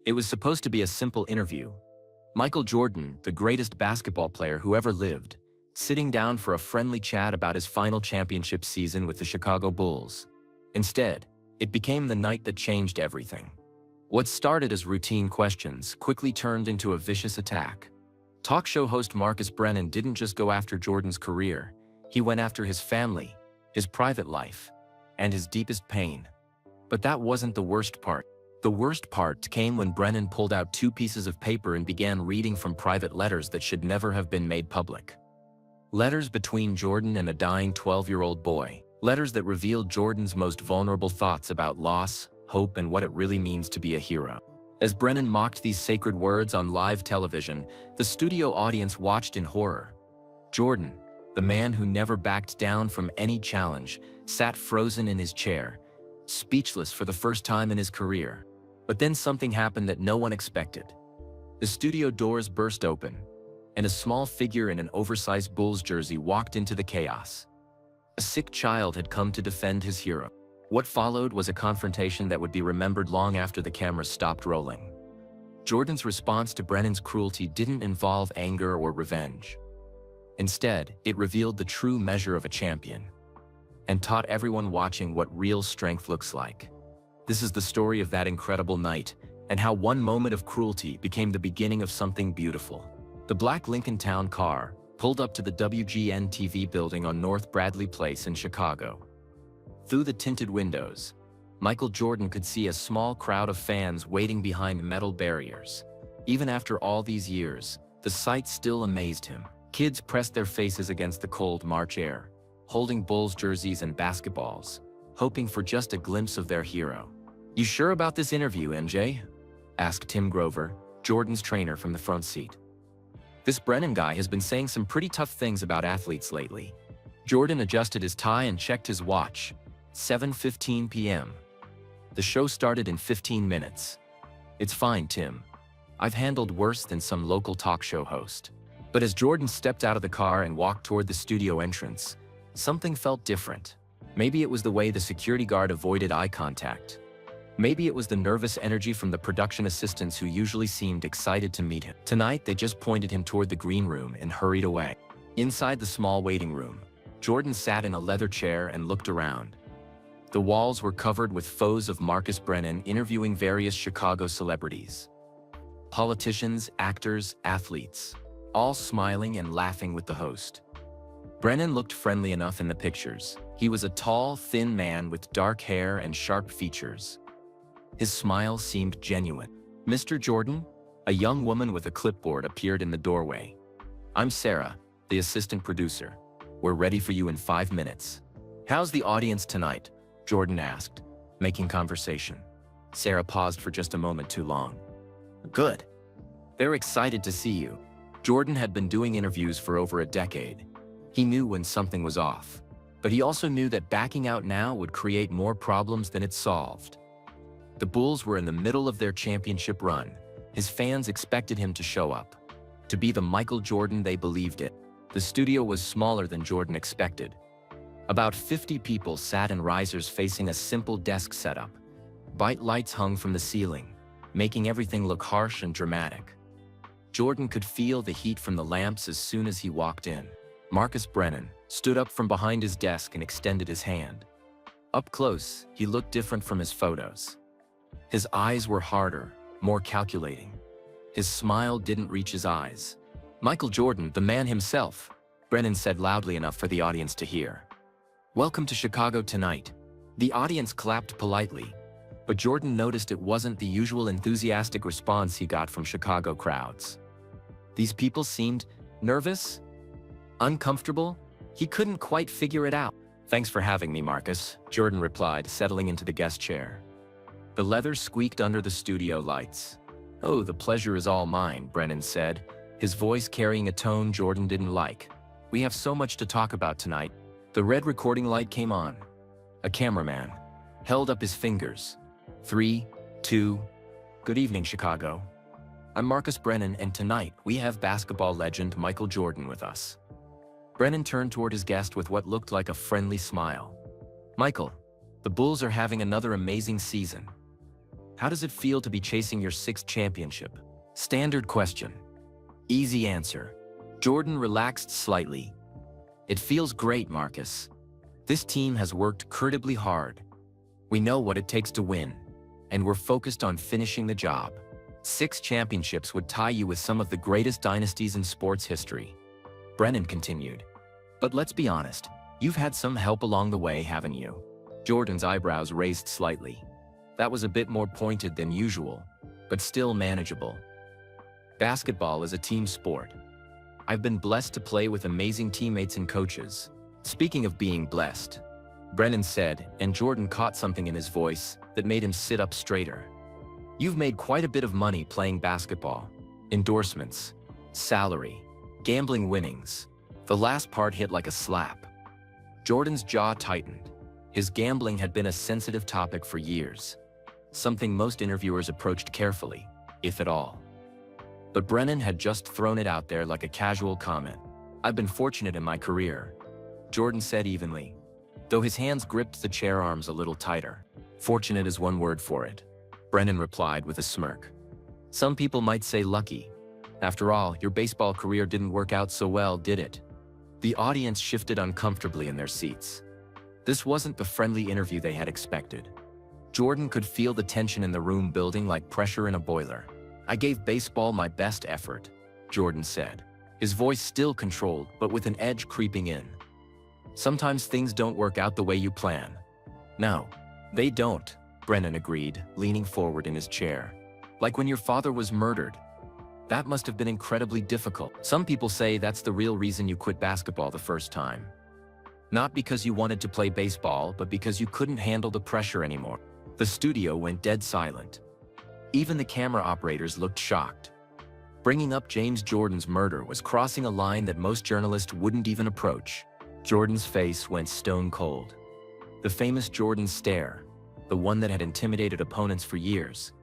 It was supposed to be a simple interview. Michael Jordan, the greatest basketball player who ever lived, sitting down for a friendly chat about his final championship season with the Chicago Bulls. Instead, it became the night that changed everything. What started as routine questions quickly turned into a vicious attack. Talk show host Marcus Brennan didn't just go after Jordan's career, he went after his family, his private life, and his deepest pain. But that wasn't the worst part. The worst part came when Brennan pulled out 2 pieces of paper and began reading from private letters that should never have been made public. Letters between Jordan and a dying 12-year-old boy. Letters that revealed Jordan's most vulnerable thoughts about loss, hope, and what it really means to be a hero. As Brennan mocked these sacred words on live television, the studio audience watched in horror. Jordan, the man who never backed down from any challenge, sat frozen in his chair, speechless for the first time in his career. But then something happened that no one expected. The studio doors burst open, and a small figure in an oversized Bulls jersey walked into the chaos. A sick child had come to defend his hero. What followed was a confrontation that would be remembered long after the cameras stopped rolling. Jordan's response to Brennan's cruelty didn't involve anger or revenge. Instead, it revealed the true measure of a champion, and taught everyone watching what real strength looks like. This is the story of that incredible night, and how one moment of cruelty became the beginning of something beautiful. The black Lincoln Town car pulled up to the WGN-TV building on North Bradley Place in Chicago. Through the tinted windows, Michael Jordan could see a small crowd of fans waiting behind metal barriers. Even after all these years, the sight still amazed him. Kids pressed their faces against the cold March air, holding Bulls jerseys and basketballs, hoping for just a glimpse of their hero. "You sure about this interview, MJ?" asked Tim Grover, Jordan's trainer, from the front seat. "This Brennan guy has been saying some pretty tough things about athletes lately." Jordan adjusted his tie and checked his watch. 7:15 p.m. The show started in 15 minutes. "It's fine, Tim. I've handled worse than some local talk show host." But as Jordan stepped out of the car and walked toward the studio entrance, something felt different. Maybe it was the way the security guard avoided eye contact. Maybe it was the nervous energy from the production assistants who usually seemed excited to meet him. Tonight, they just pointed him toward the green room and hurried away. Inside the small waiting room, Jordan sat in a leather chair and looked around. The walls were covered with photos of Marcus Brennan interviewing various Chicago celebrities. Politicians, actors, athletes, all smiling and laughing with the host. Brennan looked friendly enough in the pictures. He was a tall, thin man with dark hair and sharp features. His smile seemed genuine. "Mr. Jordan?" A young woman with a clipboard appeared in the doorway. "I'm Sarah, the assistant producer. We're ready for you in 5 minutes." "How's the audience tonight?" Jordan asked, making conversation. Sarah paused for just a moment too long. "Good. They're excited to see you." Jordan had been doing interviews for over a decade. He knew when something was off, but he also knew that backing out now would create more problems than it solved. The Bulls were in the middle of their championship run. His fans expected him to show up, to be the Michael Jordan they believed in. The studio was smaller than Jordan expected. About 50 people sat in risers facing a simple desk setup. Bright lights hung from the ceiling, making everything look harsh and dramatic. Jordan could feel the heat from the lamps as soon as he walked in. Marcus Brennan stood up from behind his desk and extended his hand. Up close, he looked different from his photos. His eyes were harder, more calculating. His smile didn't reach his eyes. "Michael Jordan, the man himself," Brennan said loudly enough for the audience to hear. "Welcome to Chicago tonight." The audience clapped politely, but Jordan noticed it wasn't the usual enthusiastic response he got from Chicago crowds. These people seemed nervous, uncomfortable. He couldn't quite figure it out. "Thanks for having me, Marcus," Jordan replied, settling into the guest chair. The leather squeaked under the studio lights. "Oh, the pleasure is all mine," Brennan said, his voice carrying a tone Jordan didn't like. "We have so much to talk about tonight." The red recording light came on. A cameraman held up his fingers. 3, 2, "Good evening, Chicago. I'm Marcus Brennan, and tonight we have basketball legend Michael Jordan with us." Brennan turned toward his guest with what looked like a friendly smile. "Michael, the Bulls are having another amazing season. How does it feel to be chasing your sixth championship? Standard question. Easy answer. Jordan relaxed slightly. It feels great, Marcus. This team has worked incredibly hard. We know what it takes to win, and we're focused on finishing the job. 6 championships would tie you with some of the greatest dynasties in sports history. Brennan continued. But let's be honest, you've had some help along the way, haven't you? Jordan's eyebrows raised slightly. That was a bit more pointed than usual, but still manageable. Basketball is a team sport. I've been blessed to play with amazing teammates and coaches. Speaking of being blessed, Brennan said, and Jordan caught something in his voice that made him sit up straighter. You've made quite a bit of money playing basketball. Endorsements, salary, gambling winnings. The last part hit like a slap. Jordan's jaw tightened. His gambling had been a sensitive topic for years, something most interviewers approached carefully, if at all. But Brennan had just thrown it out there like a casual comment. I've been fortunate in my career, Jordan said evenly, though his hands gripped the chair arms a little tighter. Fortunate is one word for it, Brennan replied with a smirk. Some people might say lucky. After all, your baseball career didn't work out so well, did it? The audience shifted uncomfortably in their seats. This wasn't the friendly interview they had expected. Jordan could feel the tension in the room building like pressure in a boiler. I gave baseball my best effort, Jordan said, his voice still controlled but with an edge creeping in. Sometimes things don't work out the way you plan. No, they don't, Brennan agreed, leaning forward in his chair. Like when your father was murdered. That must have been incredibly difficult. Some people say that's the real reason you quit basketball the first time. Not because you wanted to play baseball, but because you couldn't handle the pressure anymore. The studio went dead silent. Even the camera operators looked shocked. Bringing up James Jordan's murder was crossing a line that most journalists wouldn't even approach. Jordan's face went stone cold. The famous Jordan stare, the one that had intimidated opponents for years,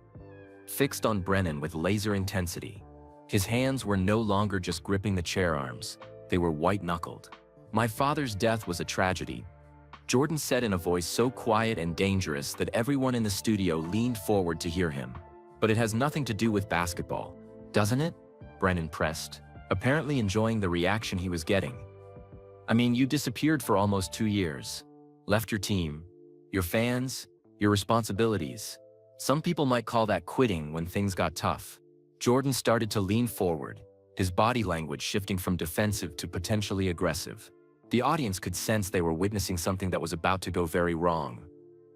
fixed on Brennan with laser intensity. His hands were no longer just gripping the chair arms, they were white-knuckled. My father's death was a tragedy, Jordan said in a voice so quiet and dangerous that everyone in the studio leaned forward to hear him. But it has nothing to do with basketball, doesn't it? Brennan pressed, apparently enjoying the reaction he was getting. I mean, you disappeared for almost 2 years. Left your team, your fans, your responsibilities. Some people might call that quitting when things got tough. Jordan started to lean forward, his body language shifting from defensive to potentially aggressive. The audience could sense they were witnessing something that was about to go very wrong.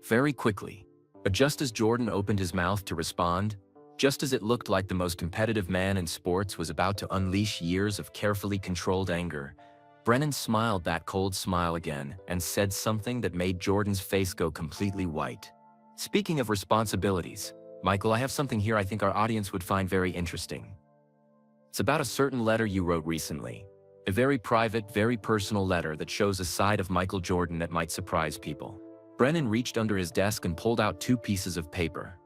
Very quickly. But just as Jordan opened his mouth to respond, just as it looked like the most competitive man in sports was about to unleash years of carefully controlled anger, Brennan smiled that cold smile again and said something that made Jordan's face go completely white. Speaking of responsibilities, Michael, I have something here I think our audience would find very interesting. It's about a certain letter you wrote recently. A very private, very personal letter that shows a side of Michael Jordan that might surprise people. Brennan reached under his desk and pulled out 2 pieces of paper.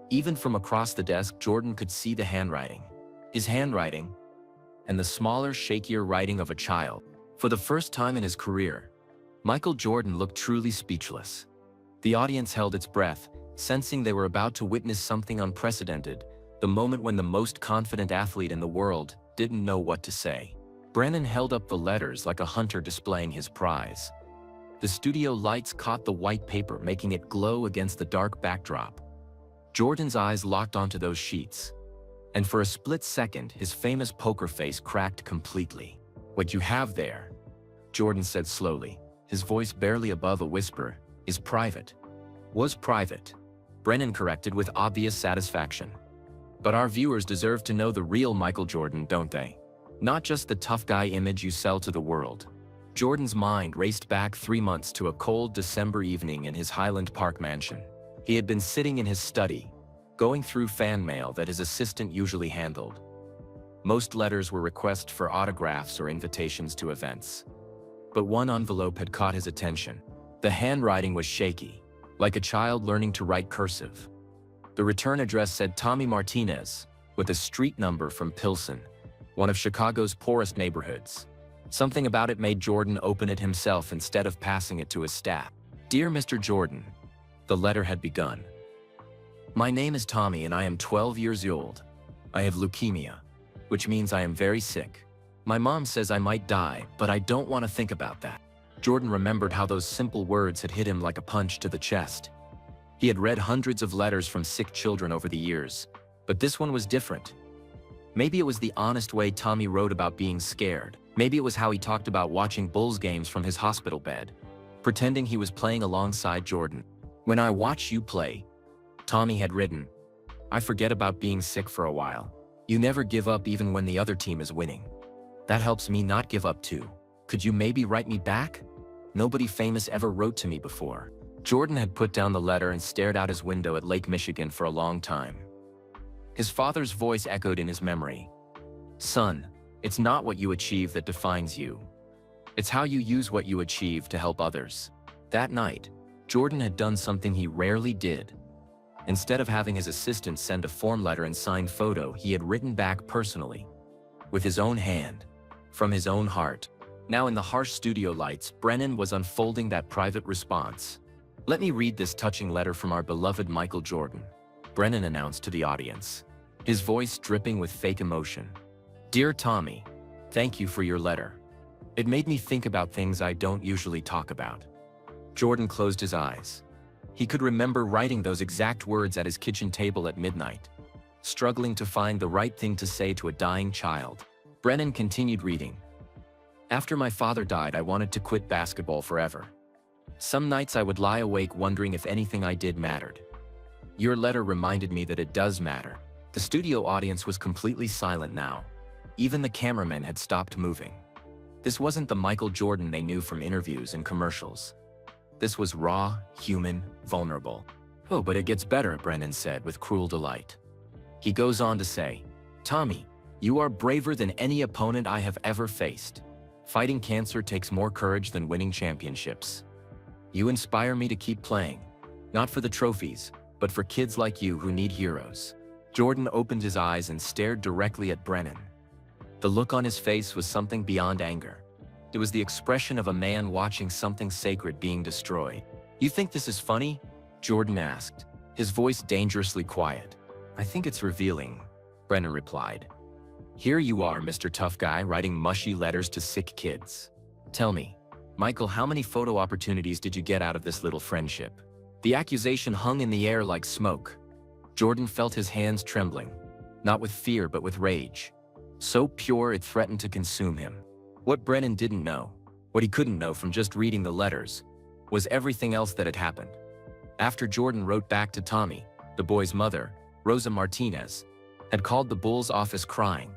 Even from across the desk, Jordan could see the handwriting. His handwriting, and the smaller, shakier writing of a child. For the first time in his career, Michael Jordan looked truly speechless. The audience held its breath, sensing they were about to witness something unprecedented, the moment when the most confident athlete in the world didn't know what to say. Brennan held up the letters like a hunter displaying his prize. The studio lights caught the white paper, making it glow against the dark backdrop. Jordan's eyes locked onto those sheets. And for a split second, his famous poker face cracked completely. What you have there, Jordan said slowly, his voice barely above a whisper, is private. Was private, Brennan corrected with obvious satisfaction. But our viewers deserve to know the real Michael Jordan, don't they? Not just the tough guy image you sell to the world. Jordan's mind raced back 3 months to a cold December evening in his Highland Park mansion. He had been sitting in his study, going through fan mail that his assistant usually handled. Most letters were requests for autographs or invitations to events. But one envelope had caught his attention. The handwriting was shaky, like a child learning to write cursive. The return address said Tommy Martinez, with a street number from Pilsen, one of Chicago's poorest neighborhoods. Something about it made Jordan open it himself instead of passing it to his staff. Dear Mr. Jordan, the letter had begun. My name is Tommy and I am 12 years old. I have leukemia, which means I am very sick. My mom says I might die, but I don't want to think about that. Jordan remembered how those simple words had hit him like a punch to the chest. He had read hundreds of letters from sick children over the years, but this one was different. Maybe it was the honest way Tommy wrote about being scared. Maybe it was how he talked about watching Bulls games from his hospital bed, pretending he was playing alongside Jordan. When I watch you play, Tommy had written, I forget about being sick for a while. You never give up even when the other team is winning. That helps me not give up too. Could you maybe write me back? Nobody famous ever wrote to me before. Jordan had put down the letter and stared out his window at Lake Michigan for a long time. His father's voice echoed in his memory. Son, it's not what you achieve that defines you. It's how you use what you achieve to help others. That night, Jordan had done something he rarely did. Instead of having his assistant send a form letter and signed photo, he had written back personally, with his own hand, from his own heart. Now in the harsh studio lights, Brennan was unfolding that private response. Let me read this touching letter from our beloved Michael Jordan, Brennan announced to the audience, his voice dripping with fake emotion. Dear Tommy, thank you for your letter. It made me think about things I don't usually talk about. Jordan closed his eyes. He could remember writing those exact words at his kitchen table at midnight, struggling to find the right thing to say to a dying child. Brennan continued reading. After my father died, I wanted to quit basketball forever. Some nights I would lie awake wondering if anything I did mattered. Your letter reminded me that it does matter. The studio audience was completely silent now. Even the cameramen had stopped moving. This wasn't the Michael Jordan they knew from interviews and commercials. This was raw, human, vulnerable. Oh, but it gets better, Brennan said with cruel delight. He goes on to say, Tommy, you are braver than any opponent I have ever faced. Fighting cancer takes more courage than winning championships. You inspire me to keep playing, not for the trophies, but for kids like you who need heroes. Jordan opened his eyes and stared directly at Brennan. The look on his face was something beyond anger. It was the expression of a man watching something sacred being destroyed. You think this is funny? Jordan asked, his voice dangerously quiet. I think it's revealing, Brennan replied. Here you are, Mr. Tough Guy, writing mushy letters to sick kids. Tell me, Michael, how many photo opportunities did you get out of this little friendship? The accusation hung in the air like smoke. Jordan felt his hands trembling, not with fear but with rage. So pure it threatened to consume him. What Brennan didn't know, what he couldn't know from just reading the letters, was everything else that had happened. After Jordan wrote back to Tommy, the boy's mother, Rosa Martinez, had called the Bulls' office crying.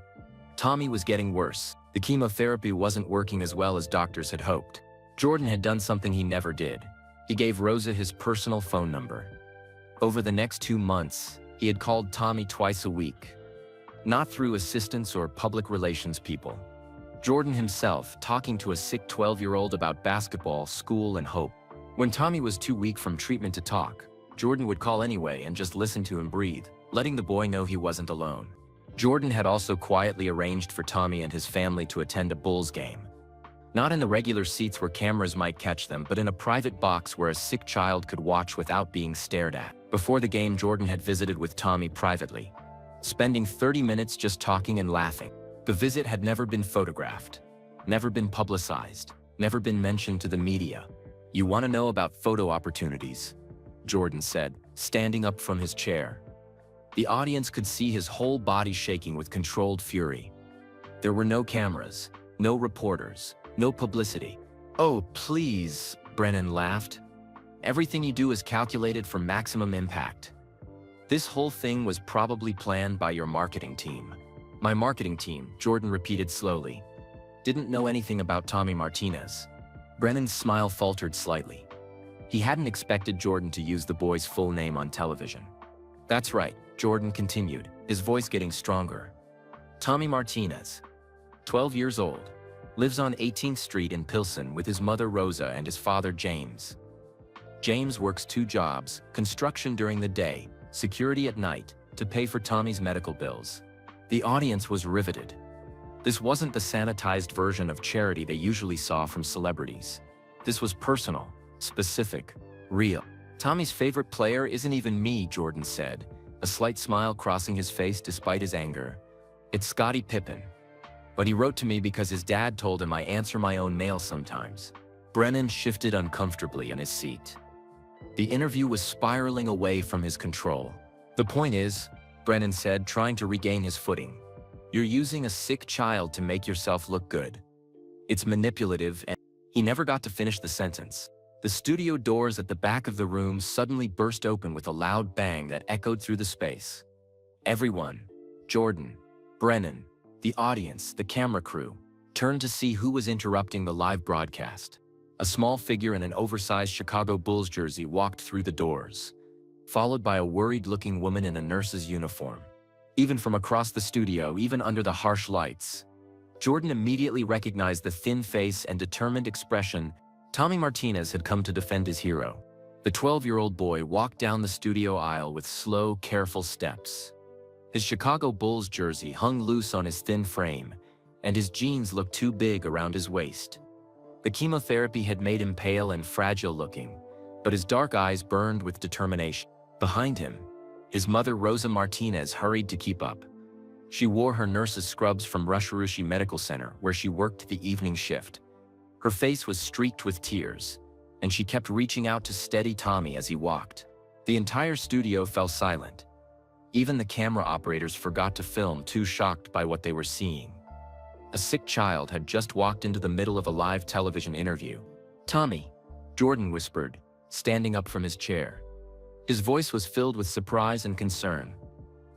Tommy was getting worse. The chemotherapy wasn't working as well as doctors had hoped. Jordan had done something he never did. He gave Rosa his personal phone number. Over the next 2 months, he had called Tommy twice a week. Not through assistants or public relations people. Jordan himself talking to a sick 12-year-old about basketball, school, and hope. When Tommy was too weak from treatment to talk, Jordan would call anyway and just listen to him breathe, letting the boy know he wasn't alone. Jordan had also quietly arranged for Tommy and his family to attend a Bulls game. Not in the regular seats where cameras might catch them, but in a private box where a sick child could watch without being stared at. Before the game, Jordan had visited with Tommy privately, spending 30 minutes just talking and laughing. The visit had never been photographed, never been publicized, never been mentioned to the media. You want to know about photo opportunities? Jordan said, standing up from his chair. The audience could see his whole body shaking with controlled fury. There were no cameras, no reporters, no publicity. Oh, please, Brennan laughed. Everything you do is calculated for maximum impact. This whole thing was probably planned by your marketing team. My marketing team, Jordan repeated slowly, didn't know anything about Tommy Martinez. Brennan's smile faltered slightly. He hadn't expected Jordan to use the boy's full name on television. That's right, Jordan continued, his voice getting stronger. Tommy Martinez, 12 years old, lives on 18th Street in Pilsen with his mother Rosa and his father James. James works 2 jobs, construction during the day, security at night, to pay for Tommy's medical bills. The audience was riveted. This wasn't the sanitized version of charity they usually saw from celebrities. This was personal, specific, real. Tommy's favorite player isn't even me, Jordan said, a slight smile crossing his face despite his anger. It's Scottie Pippen. But he wrote to me because his dad told him I answer my own mail sometimes. Brennan shifted uncomfortably in his seat. The interview was spiraling away from his control. The point is, Brennan said, trying to regain his footing, you're using a sick child to make yourself look good. It's manipulative, and he never got to finish the sentence. The studio doors at the back of the room suddenly burst open with a loud bang that echoed through the space. Everyone, Jordan, Brennan, the audience, the camera crew, turned to see who was interrupting the live broadcast. A small figure in an oversized Chicago Bulls jersey walked through the doors, followed by a worried-looking woman in a nurse's uniform. Even from across the studio, even under the harsh lights, Jordan immediately recognized the thin face and determined expression. Tommy Martinez had come to defend his hero. The 12-year-old boy walked down the studio aisle with slow, careful steps. His Chicago Bulls jersey hung loose on his thin frame, and his jeans looked too big around his waist. The chemotherapy had made him pale and fragile-looking, but his dark eyes burned with determination. Behind him, his mother Rosa Martinez hurried to keep up. She wore her nurse's scrubs from Rusharushi Medical Center, where she worked the evening shift. Her face was streaked with tears, and she kept reaching out to steady Tommy as he walked. The entire studio fell silent. Even the camera operators forgot to film, too shocked by what they were seeing. A sick child had just walked into the middle of a live television interview. "Tommy," Jordan whispered, standing up from his chair. His voice was filled with surprise and concern.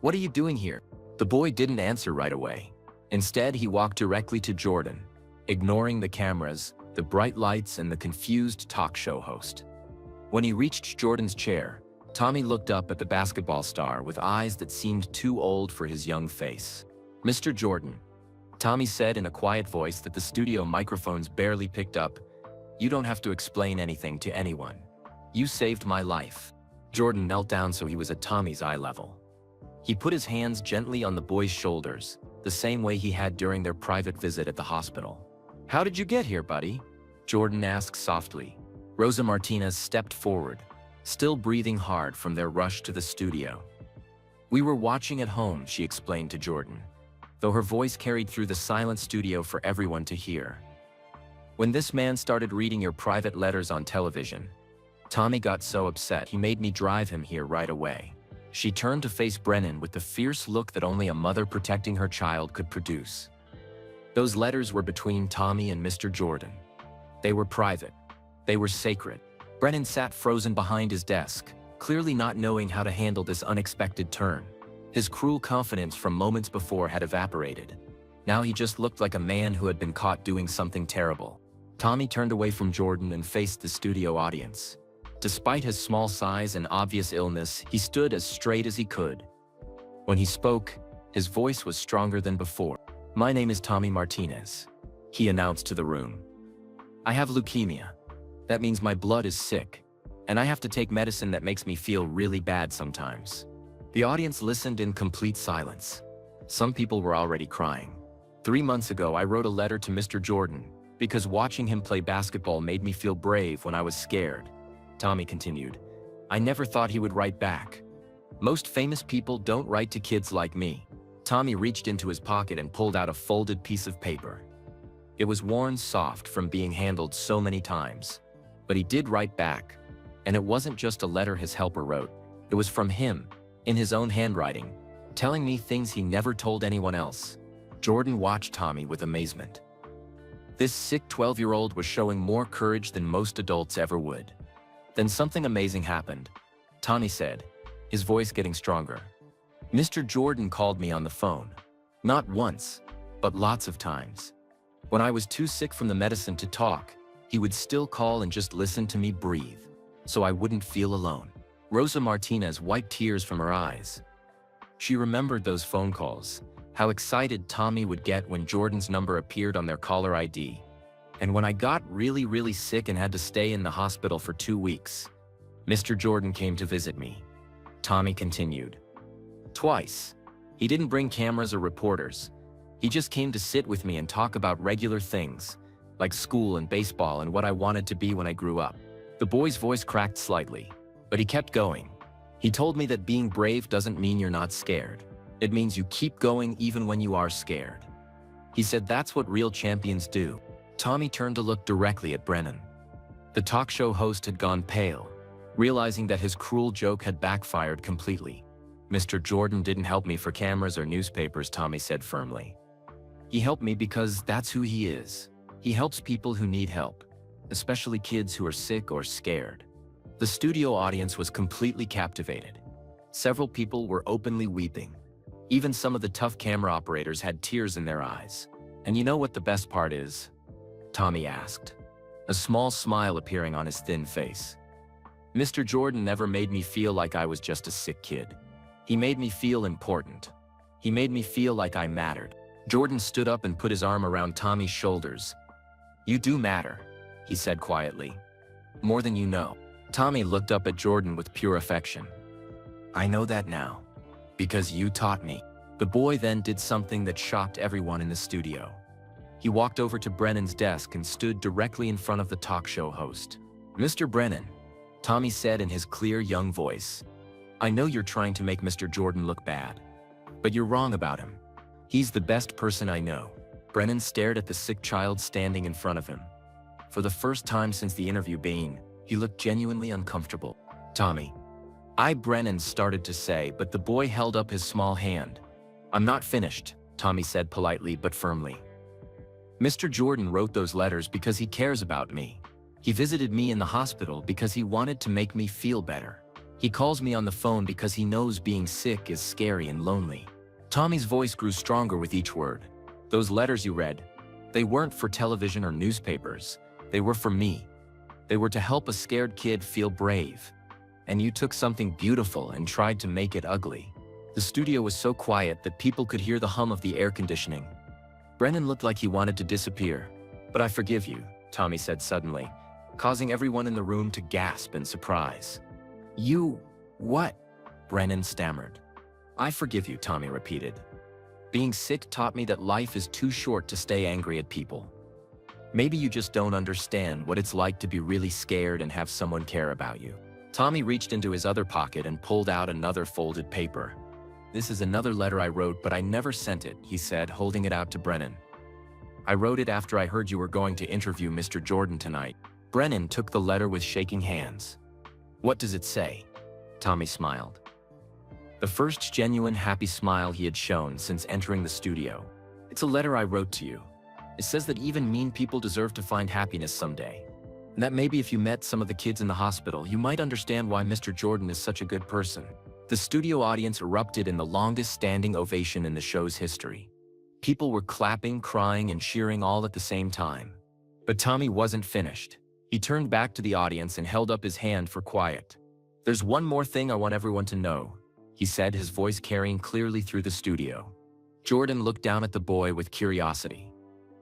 "What are you doing here?" The boy didn't answer right away. Instead, he walked directly to Jordan, ignoring the cameras, the bright lights, and the confused talk show host. When he reached Jordan's chair, Tommy looked up at the basketball star with eyes that seemed too old for his young face. "Mr. Jordan," Tommy said in a quiet voice that the studio microphones barely picked up, "you don't have to explain anything to anyone. You saved my life." Jordan knelt down so he was at Tommy's eye level. He put his hands gently on the boy's shoulders, the same way he had during their private visit at the hospital. "How did you get here, buddy?" Jordan asked softly. Rosa Martinez stepped forward, still breathing hard from their rush to the studio. "We were watching at home," she explained to Jordan, though her voice carried through the silent studio for everyone to hear. "When this man started reading your private letters on television, Tommy got so upset he made me drive him here right away." She turned to face Brennan with the fierce look that only a mother protecting her child could produce. Those letters were between Tommy and Mr. Jordan. They were private. They were sacred. Brennan sat frozen behind his desk, clearly not knowing how to handle this unexpected turn. His cruel confidence from moments before had evaporated. Now he just looked like a man who had been caught doing something terrible. Tommy turned away from Jordan and faced the studio audience. Despite his small size and obvious illness, he stood as straight as he could. When he spoke, his voice was stronger than before. "My name is Tommy Martinez," he announced to the room. "I have leukemia. That means my blood is sick, and I have to take medicine that makes me feel really bad sometimes." The audience listened in complete silence. Some people were already crying. 3 months ago, I wrote a letter to Mr. Jordan because watching him play basketball made me feel brave when I was scared. Tommy continued. "I never thought he would write back. Most famous people don't write to kids like me." Tommy reached into his pocket and pulled out a folded piece of paper. It was worn soft from being handled so many times. But he did write back, and it wasn't just a letter his helper wrote. It was from him, in his own handwriting, telling me things he never told anyone else. Jordan watched Tommy with amazement. This sick 12-year-old was showing more courage than most adults ever would. Then something amazing happened. Tommy said, his voice getting stronger. "Mr. Jordan called me on the phone. Not once, but lots of times. When I was too sick from the medicine to talk, he would still call and just listen to me breathe, so I wouldn't feel alone." Rosa Martinez wiped tears from her eyes. She remembered those phone calls, how excited Tommy would get when Jordan's number appeared on their caller ID. "And when I got really sick and had to stay in the hospital for 2 weeks, Mr. Jordan came to visit me," Tommy continued. "Twice. He didn't bring cameras or reporters. He just came to sit with me and talk about regular things, like school and baseball and what I wanted to be when I grew up." The boy's voice cracked slightly. But he kept going. He told me that being brave doesn't mean you're not scared. It means you keep going even when you are scared. He said that's what real champions do. Tommy turned to look directly at Brennan. The talk show host had gone pale, realizing that his cruel joke had backfired completely. "Mr. Jordan didn't help me for cameras or newspapers," Tommy said firmly. "He helped me because that's who he is. He helps people who need help, especially kids who are sick or scared." The studio audience was completely captivated. Several people were openly weeping. Even some of the tough camera operators had tears in their eyes. "And you know what the best part is?" Tommy asked, a small smile appearing on his thin face. "Mr. Jordan never made me feel like I was just a sick kid. He made me feel important. He made me feel like I mattered." Jordan stood up and put his arm around Tommy's shoulders. "You do matter," he said quietly. "More than you know." Tommy looked up at Jordan with pure affection. "I know that now, because you taught me." The boy then did something that shocked everyone in the studio. He walked over to Brennan's desk and stood directly in front of the talk show host. "Mr. Brennan," Tommy said in his clear young voice, "I know you're trying to make Mr. Jordan look bad, but you're wrong about him. He's the best person I know." Brennan stared at the sick child standing in front of him. For the first time since the interview began, he looked genuinely uncomfortable. "Tommy," Brennan started to say, but the boy held up his small hand. "I'm not finished," Tommy said politely but firmly. "Mr. Jordan wrote those letters because he cares about me. He visited me in the hospital because he wanted to make me feel better. He calls me on the phone because he knows being sick is scary and lonely." Tommy's voice grew stronger with each word. "Those letters you read, they weren't for television or newspapers. They were for me. They were to help a scared kid feel brave. And you took something beautiful and tried to make it ugly." The studio was so quiet that people could hear the hum of the air conditioning. Brennan looked like he wanted to disappear. "But I forgive you," Tommy said suddenly, causing everyone in the room to gasp in surprise. "You... what?" Brennan stammered. "I forgive you," Tommy repeated. "Being sick taught me that life is too short to stay angry at people. Maybe you just don't understand what it's like to be really scared and have someone care about you." Tommy reached into his other pocket and pulled out another folded paper. "This is another letter I wrote, but I never sent it," he said, holding it out to Brennan. "I wrote it after I heard you were going to interview Mr. Jordan tonight." Brennan took the letter with shaking hands. "What does it say?" Tommy smiled. The first genuine happy smile he had shown since entering the studio. "It's a letter I wrote to you. It says that even mean people deserve to find happiness someday. And that maybe if you met some of the kids in the hospital, you might understand why Mr. Jordan is such a good person." The studio audience erupted in the longest standing ovation in the show's history. People were clapping, crying, and cheering all at the same time. But Tommy wasn't finished. He turned back to the audience and held up his hand for quiet. "There's one more thing I want everyone to know," he said, his voice carrying clearly through the studio. Jordan looked down at the boy with curiosity.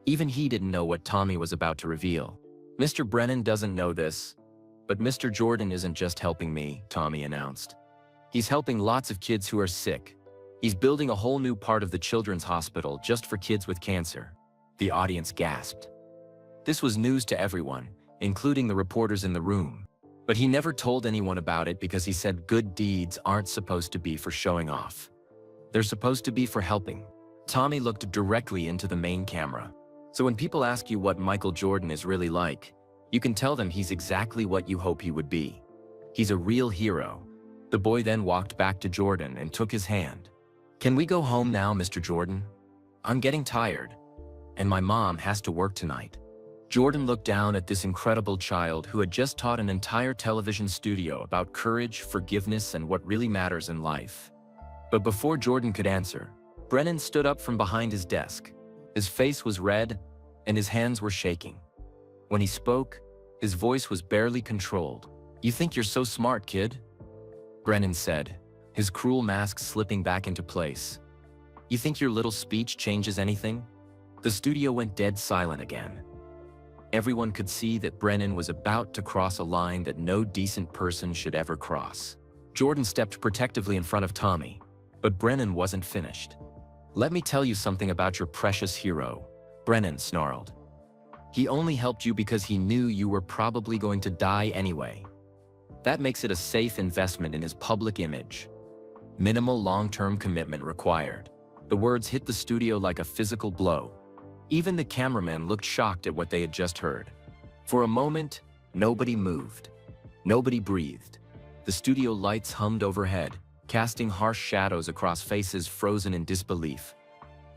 Even he didn't know what Tommy was about to reveal. "Mr. Brennan doesn't know this, but Mr. Jordan isn't just helping me," Tommy announced. "He's helping lots of kids who are sick. He's building a whole new part of the children's hospital just for kids with cancer." The audience gasped. This was news to everyone, including the reporters in the room. But he never told anyone about it because he said good deeds aren't supposed to be for showing off. They're supposed to be for helping. Tommy looked directly into the main camera. "So when people ask you what Michael Jordan is really like, you can tell them he's exactly what you hope he would be. He's a real hero." The boy then walked back to Jordan and took his hand. "Can we go home now, Mr. Jordan? I'm getting tired, and my mom has to work tonight." Jordan looked down at this incredible child who had just taught an entire television studio about courage, forgiveness, and what really matters in life. But before Jordan could answer, Brennan stood up from behind his desk. His face was red, and his hands were shaking. When he spoke, his voice was barely controlled. "You think you're so smart, kid?" Brennan said, his cruel mask slipping back into place. "You think your little speech changes anything?" The studio went dead silent again. Everyone could see that Brennan was about to cross a line that no decent person should ever cross. Jordan stepped protectively in front of Tommy, but Brennan wasn't finished. "Let me tell you something about your precious hero," Brennan snarled. "He only helped you because he knew you were probably going to die anyway. That makes it a safe investment in his public image. Minimal long-term commitment required. The words hit the studio like a physical blow. Even the cameramen looked shocked at what they had just heard. For a moment, nobody moved. Nobody breathed. The studio lights hummed overhead, casting harsh shadows across faces frozen in disbelief.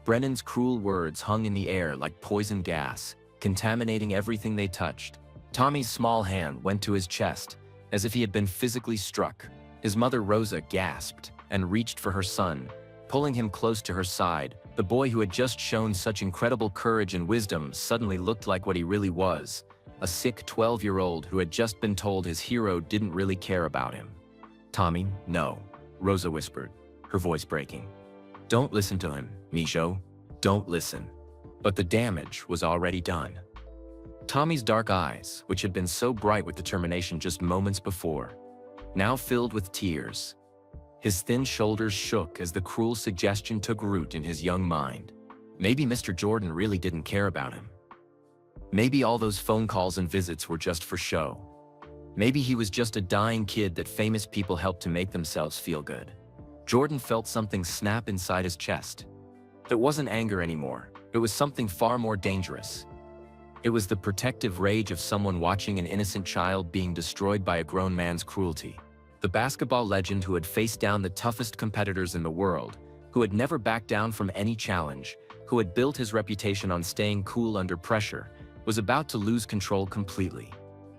Brennan's cruel words hung in the air like poison gas, contaminating everything they touched. Tommy's small hand went to his chest, as if he had been physically struck. His mother Rosa gasped and reached for her son, pulling him close to her side. The boy who had just shown such incredible courage and wisdom suddenly looked like what he really was, a sick 12-year-old who had just been told his hero didn't really care about him. "Tommy, no," Rosa whispered, her voice breaking. "Don't listen to him, Mijo. Don't listen." But the damage was already done. Tommy's dark eyes, which had been so bright with determination just moments before, now filled with tears. His thin shoulders shook as the cruel suggestion took root in his young mind. Maybe Mr. Jordan really didn't care about him. Maybe all those phone calls and visits were just for show. Maybe he was just a dying kid that famous people helped to make themselves feel good. Jordan felt something snap inside his chest. It wasn't anger anymore. It was something far more dangerous. It was the protective rage of someone watching an innocent child being destroyed by a grown man's cruelty. The basketball legend who had faced down the toughest competitors in the world, who had never backed down from any challenge, who had built his reputation on staying cool under pressure, was about to lose control completely.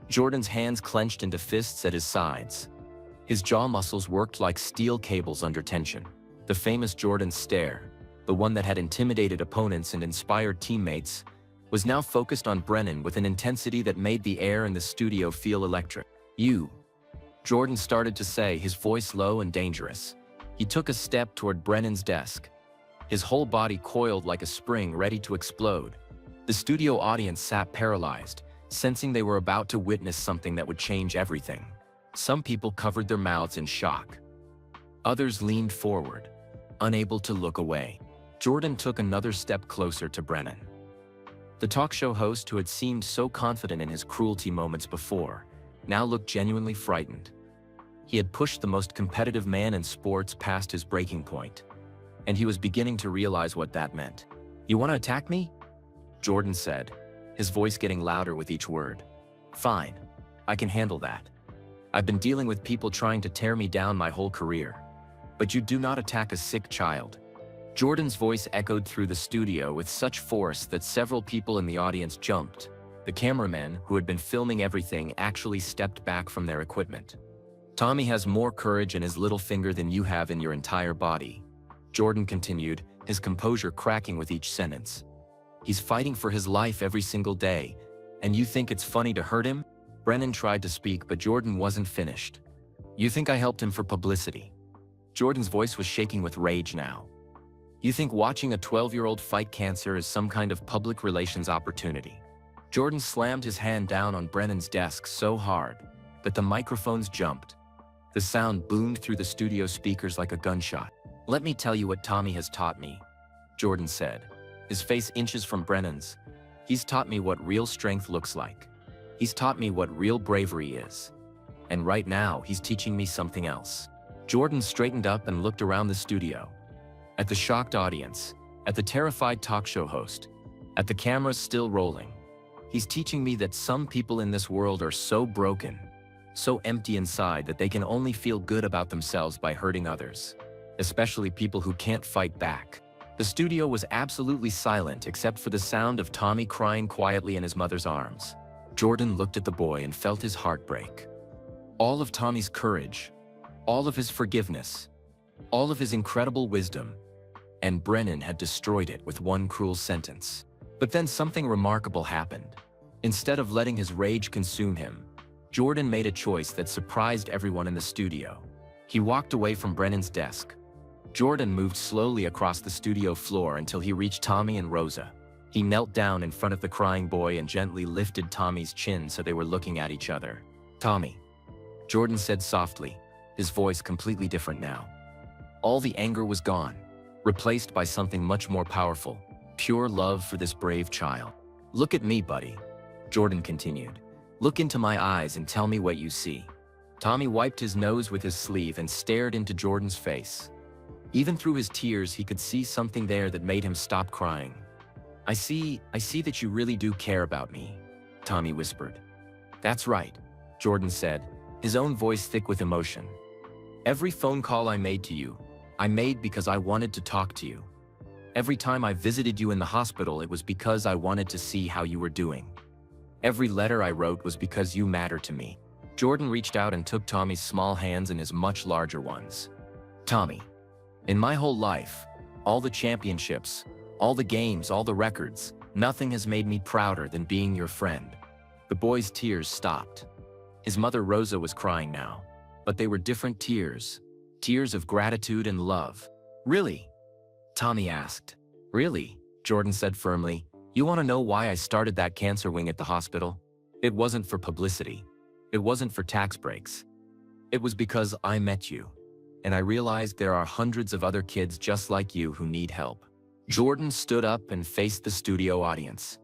Jordan's hands clenched into fists at his sides. His jaw muscles worked like steel cables under tension. The famous Jordan stare, the one that had intimidated opponents and inspired teammates, was now focused on Brennan with an intensity that made the air in the studio feel electric. "You," Jordan started to say, his voice low and dangerous. He took a step toward Brennan's desk. His whole body coiled like a spring ready to explode. The studio audience sat paralyzed, sensing they were about to witness something that would change everything. Some people covered their mouths in shock. Others leaned forward, unable to look away. Jordan took another step closer to Brennan. The talk show host, who had seemed so confident in his cruelty moments before, now looked genuinely frightened. He had pushed the most competitive man in sports past his breaking point, and he was beginning to realize what that meant. "You want to attack me?" Jordan said, his voice getting louder with each word. "Fine, I can handle that. I've been dealing with people trying to tear me down my whole career. But you do not attack a sick child." Jordan's voice echoed through the studio with such force that several people in the audience jumped. The cameramen, who had been filming everything, actually stepped back from their equipment. "Tommy has more courage in his little finger than you have in your entire body," Jordan continued, his composure cracking with each sentence. "He's fighting for his life every single day, and you think it's funny to hurt him?" Brennan tried to speak, but Jordan wasn't finished. "You think I helped him for publicity?" Jordan's voice was shaking with rage now. "You think watching a 12-year-old fight cancer is some kind of public relations opportunity?" Jordan slammed his hand down on Brennan's desk so hard that the microphones jumped. The sound boomed through the studio speakers like a gunshot. "Let me tell you what Tommy has taught me," Jordan said, his face inches from Brennan's. "He's taught me what real strength looks like. He's taught me what real bravery is. And right now, he's teaching me something else." Jordan straightened up and looked around the studio. At the shocked audience, at the terrified talk show host, at the cameras still rolling. "He's teaching me that some people in this world are so broken, so empty inside that they can only feel good about themselves by hurting others, especially people who can't fight back." The studio was absolutely silent except for the sound of Tommy crying quietly in his mother's arms. Jordan looked at the boy and felt his heart break. All of Tommy's courage, all of his forgiveness, all of his incredible wisdom, and Brennan had destroyed it with one cruel sentence. But then something remarkable happened. Instead of letting his rage consume him, Jordan made a choice that surprised everyone in the studio. He walked away from Brennan's desk. Jordan moved slowly across the studio floor until he reached Tommy and Rosa. He knelt down in front of the crying boy and gently lifted Tommy's chin so they were looking at each other. "Tommy," Jordan said softly, his voice completely different now. All the anger was gone, replaced by something much more powerful, pure love for this brave child. "Look at me, buddy," Jordan continued. "Look into my eyes and tell me what you see." Tommy wiped his nose with his sleeve and stared into Jordan's face. Even through his tears, he could see something there that made him stop crying. I see that you really do care about me," Tommy whispered. "That's right," Jordan said, his own voice thick with emotion. "Every phone call I made to you, I made because I wanted to talk to you. Every time I visited you in the hospital, it was because I wanted to see how you were doing. Every letter I wrote was because you matter to me." Jordan reached out and took Tommy's small hands in his much larger ones. "Tommy, in my whole life, all the championships, all the games, all the records, nothing has made me prouder than being your friend." The boy's tears stopped. His mother Rosa was crying now, but they were different tears, tears of gratitude and love. "Really?" Tommy asked. "Really," Jordan said firmly. "You want to know why I started that cancer wing at the hospital? It wasn't for publicity. It wasn't for tax breaks. It was because I met you, and I realized there are hundreds of other kids just like you who need help." Jordan stood up and faced the studio audience.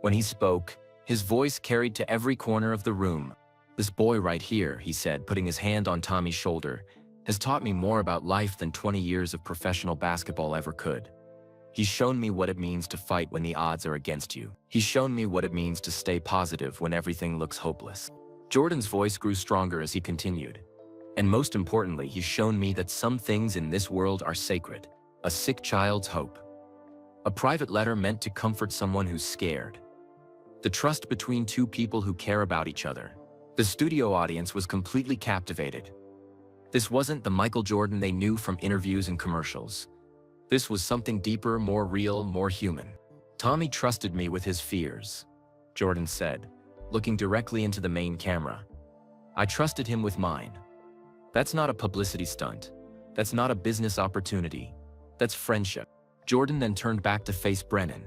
When he spoke, his voice carried to every corner of the room. "This boy right here," he said, putting his hand on Tommy's shoulder, "has taught me more about life than 20 years of professional basketball ever could. He's shown me what it means to fight when the odds are against you. He's shown me what it means to stay positive when everything looks hopeless." Jordan's voice grew stronger as he continued. "And most importantly, he's shown me that some things in this world are sacred. A sick child's hope. A private letter meant to comfort someone who's scared. The trust between two people who care about each other." The studio audience was completely captivated. This wasn't the Michael Jordan they knew from interviews and commercials. This was something deeper, more real, more human. "Tommy trusted me with his fears," Jordan said, looking directly into the main camera. "I trusted him with mine. That's not a publicity stunt. That's not a business opportunity. That's friendship." Jordan then turned back to face Brennan,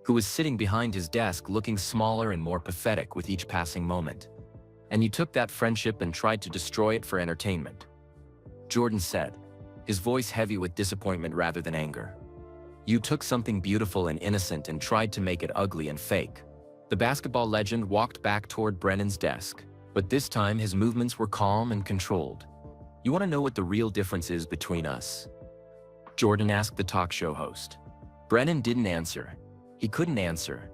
who was sitting behind his desk looking smaller and more pathetic with each passing moment. "And you took that friendship and tried to destroy it for entertainment," Jordan said, his voice heavy with disappointment rather than anger. "You took something beautiful and innocent and tried to make it ugly and fake." The basketball legend walked back toward Brennan's desk, but this time his movements were calm and controlled. "You want to know what the real difference is between us?" Jordan asked the talk show host. Brennan didn't answer. He couldn't answer.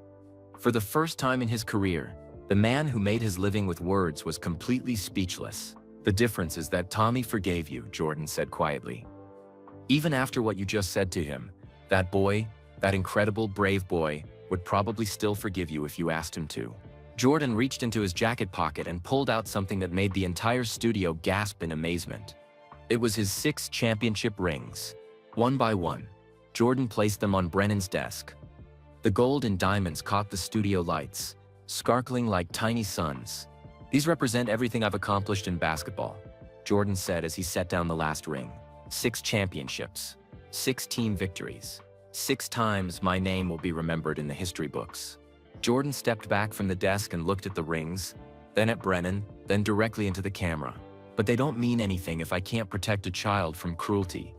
For the first time in his career, the man who made his living with words was completely speechless. "The difference is that Tommy forgave you," Jordan said quietly. "Even after what you just said to him, that boy, that incredible, brave boy, would probably still forgive you if you asked him to." Jordan reached into his jacket pocket and pulled out something that made the entire studio gasp in amazement. It was his 6 championship rings. One by one, Jordan placed them on Brennan's desk. The gold and diamonds caught the studio lights, sparkling like tiny suns. "These represent everything I've accomplished in basketball," Jordan said as he set down the last ring. 6 championships, 6 team victories. 6 times my name will be remembered in the history books." Jordan stepped back from the desk and looked at the rings, then at Brennan, then directly into the camera. "But they don't mean anything if I can't protect a child from cruelty.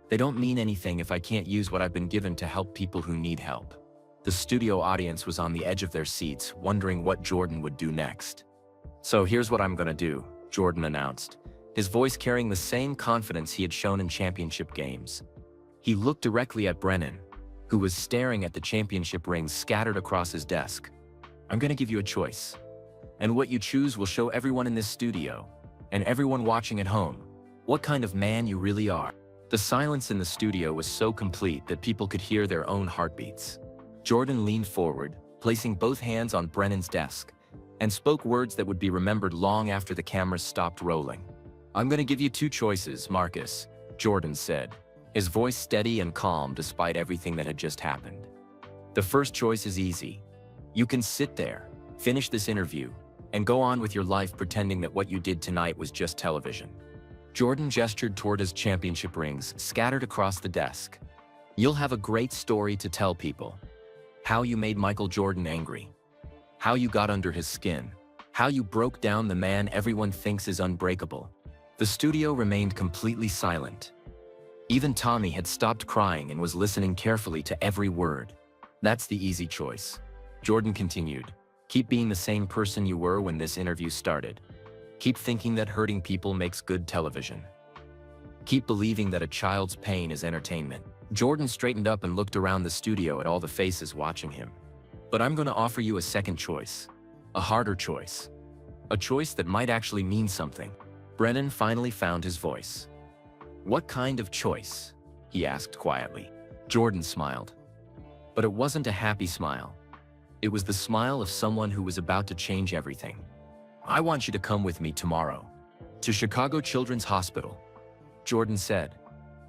They don't mean anything if I can't use what I've been given to help people who need help." The studio audience was on the edge of their seats, wondering what Jordan would do next. "So here's what I'm gonna do," Jordan announced, his voice carrying the same confidence he had shown in championship games. He looked directly at Brennan, who was staring at the championship rings scattered across his desk. "I'm gonna give you a choice. And what you choose will show everyone in this studio, and everyone watching at home, what kind of man you really are." The silence in the studio was so complete that people could hear their own heartbeats. Jordan leaned forward, placing both hands on Brennan's desk, and spoke words that would be remembered long after the cameras stopped rolling. "I'm gonna give you 2 choices, Marcus," Jordan said, his voice steady and calm despite everything that had just happened. "The first choice is easy. You can sit there, finish this interview, and go on with your life pretending that what you did tonight was just television." Jordan gestured toward his championship rings scattered across the desk. "You'll have a great story to tell people. How you made Michael Jordan angry. How you got under his skin. How you broke down the man everyone thinks is unbreakable." The studio remained completely silent. Even Tommy had stopped crying and was listening carefully to every word. "That's the easy choice," Jordan continued. "Keep being the same person you were when this interview started. Keep thinking that hurting people makes good television. Keep believing that a child's pain is entertainment. Jordan straightened up and looked around the studio at all the faces watching him. But I'm going to offer you a second choice. A harder choice. A choice that might actually mean something. Brennan finally found his voice. What kind of choice? He asked quietly. Jordan smiled. But it wasn't a happy smile. It was the smile of someone who was about to change everything. I want you to come with me tomorrow. To Chicago Children's Hospital. Jordan said.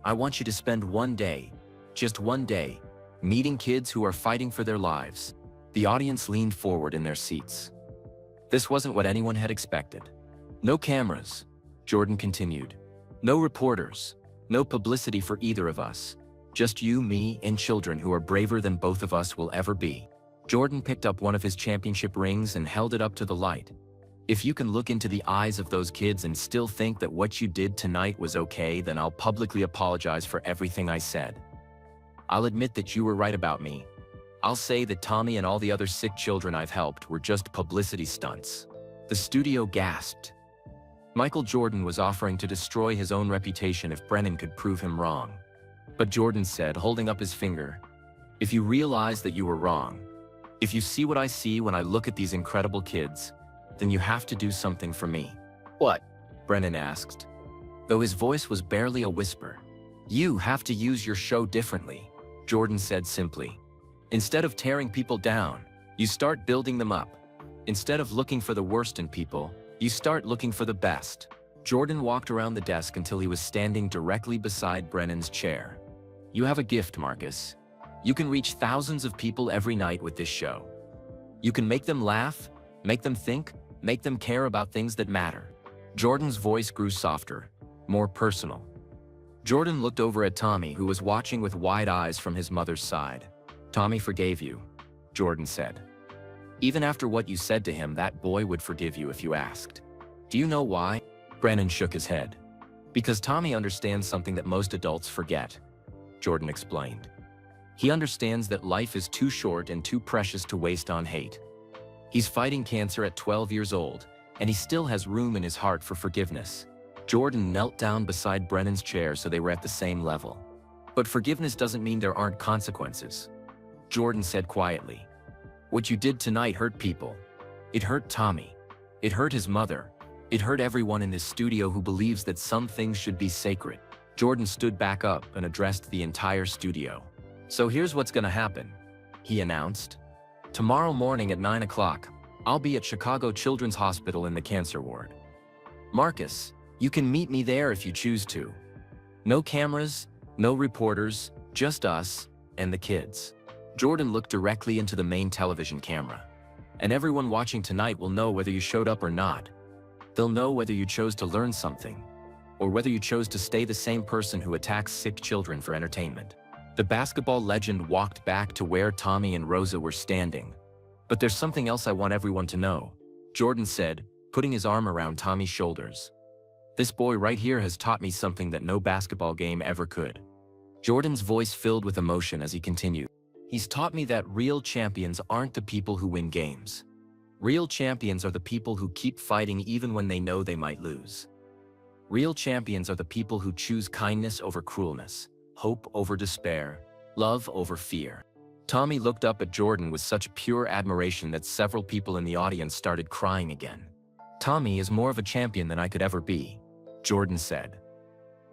I want you to spend one day, just one day, meeting kids who are fighting for their lives. The audience leaned forward in their seats. This wasn't what anyone had expected. No cameras, Jordan continued. No reporters, no publicity for either of us. Just you, me, and children who are braver than both of us will ever be. Jordan picked up one of his championship rings and held it up to the light. If you can look into the eyes of those kids and still think that what you did tonight was okay, then I'll publicly apologize for everything I said. I'll admit that you were right about me. I'll say that Tommy and all the other sick children I've helped were just publicity stunts. The studio gasped. Michael Jordan was offering to destroy his own reputation if Brennan could prove him wrong. But Jordan said, holding up his finger, if you realize that you were wrong, if you see what I see when I look at these incredible kids, then you have to do something for me. What? Brennan asked, though his voice was barely a whisper. You have to use your show differently, Jordan said simply. Instead of tearing people down, you start building them up. Instead of looking for the worst in people, you start looking for the best. Jordan walked around the desk until he was standing directly beside Brennan's chair. You have a gift, Marcus. You can reach thousands of people every night with this show. You can make them laugh, make them think, make them care about things that matter. Jordan's voice grew softer, more personal. Jordan looked over at Tommy, who was watching with wide eyes from his mother's side. Tommy forgave you, Jordan said. Even after what you said to him, that boy would forgive you if you asked. Do you know why? Brennan shook his head. Because Tommy understands something that most adults forget, Jordan explained. He understands that life is too short and too precious to waste on hate. He's fighting cancer at 12 years old, and he still has room in his heart for forgiveness. Jordan knelt down beside Brennan's chair so they were at the same level. But forgiveness doesn't mean there aren't consequences, Jordan said quietly. What you did tonight hurt people. It hurt Tommy. It hurt his mother. It hurt everyone in this studio who believes that some things should be sacred. Jordan stood back up and addressed the entire studio. So here's what's gonna happen, he announced. Tomorrow morning at 9 o'clock, I'll be at Chicago Children's Hospital in the cancer ward. Marcus, you can meet me there if you choose to. No cameras, no reporters, just us and the kids. Jordan looked directly into the main television camera. And everyone watching tonight will know whether you showed up or not. They'll know whether you chose to learn something, or whether you chose to stay the same person who attacks sick children for entertainment. The basketball legend walked back to where Tommy and Rosa were standing. But there's something else I want everyone to know, Jordan said, putting his arm around Tommy's shoulders. This boy right here has taught me something that no basketball game ever could. Jordan's voice filled with emotion as he continued. He's taught me that real champions aren't the people who win games. Real champions are the people who keep fighting even when they know they might lose. Real champions are the people who choose kindness over cruelness, hope over despair, love over fear. Tommy looked up at Jordan with such pure admiration that several people in the audience started crying again. Tommy is more of a champion than I could ever be, Jordan said.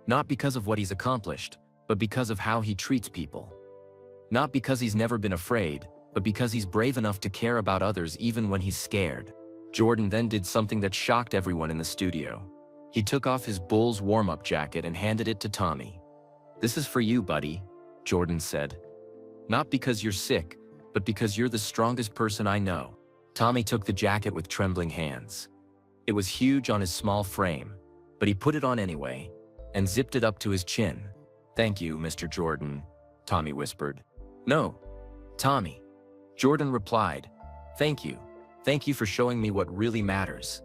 Not because of what he's accomplished, but because of how he treats people. Not because he's never been afraid, but because he's brave enough to care about others even when he's scared. Jordan then did something that shocked everyone in the studio. He took off his Bulls warm-up jacket and handed it to Tommy. This is for you, buddy, Jordan said. Not because you're sick, but because you're the strongest person I know. Tommy took the jacket with trembling hands. It was huge on his small frame, but he put it on anyway, and zipped it up to his chin. Thank you, Mr. Jordan, Tommy whispered. No, Tommy, Jordan replied. Thank you. Thank you for showing me what really matters.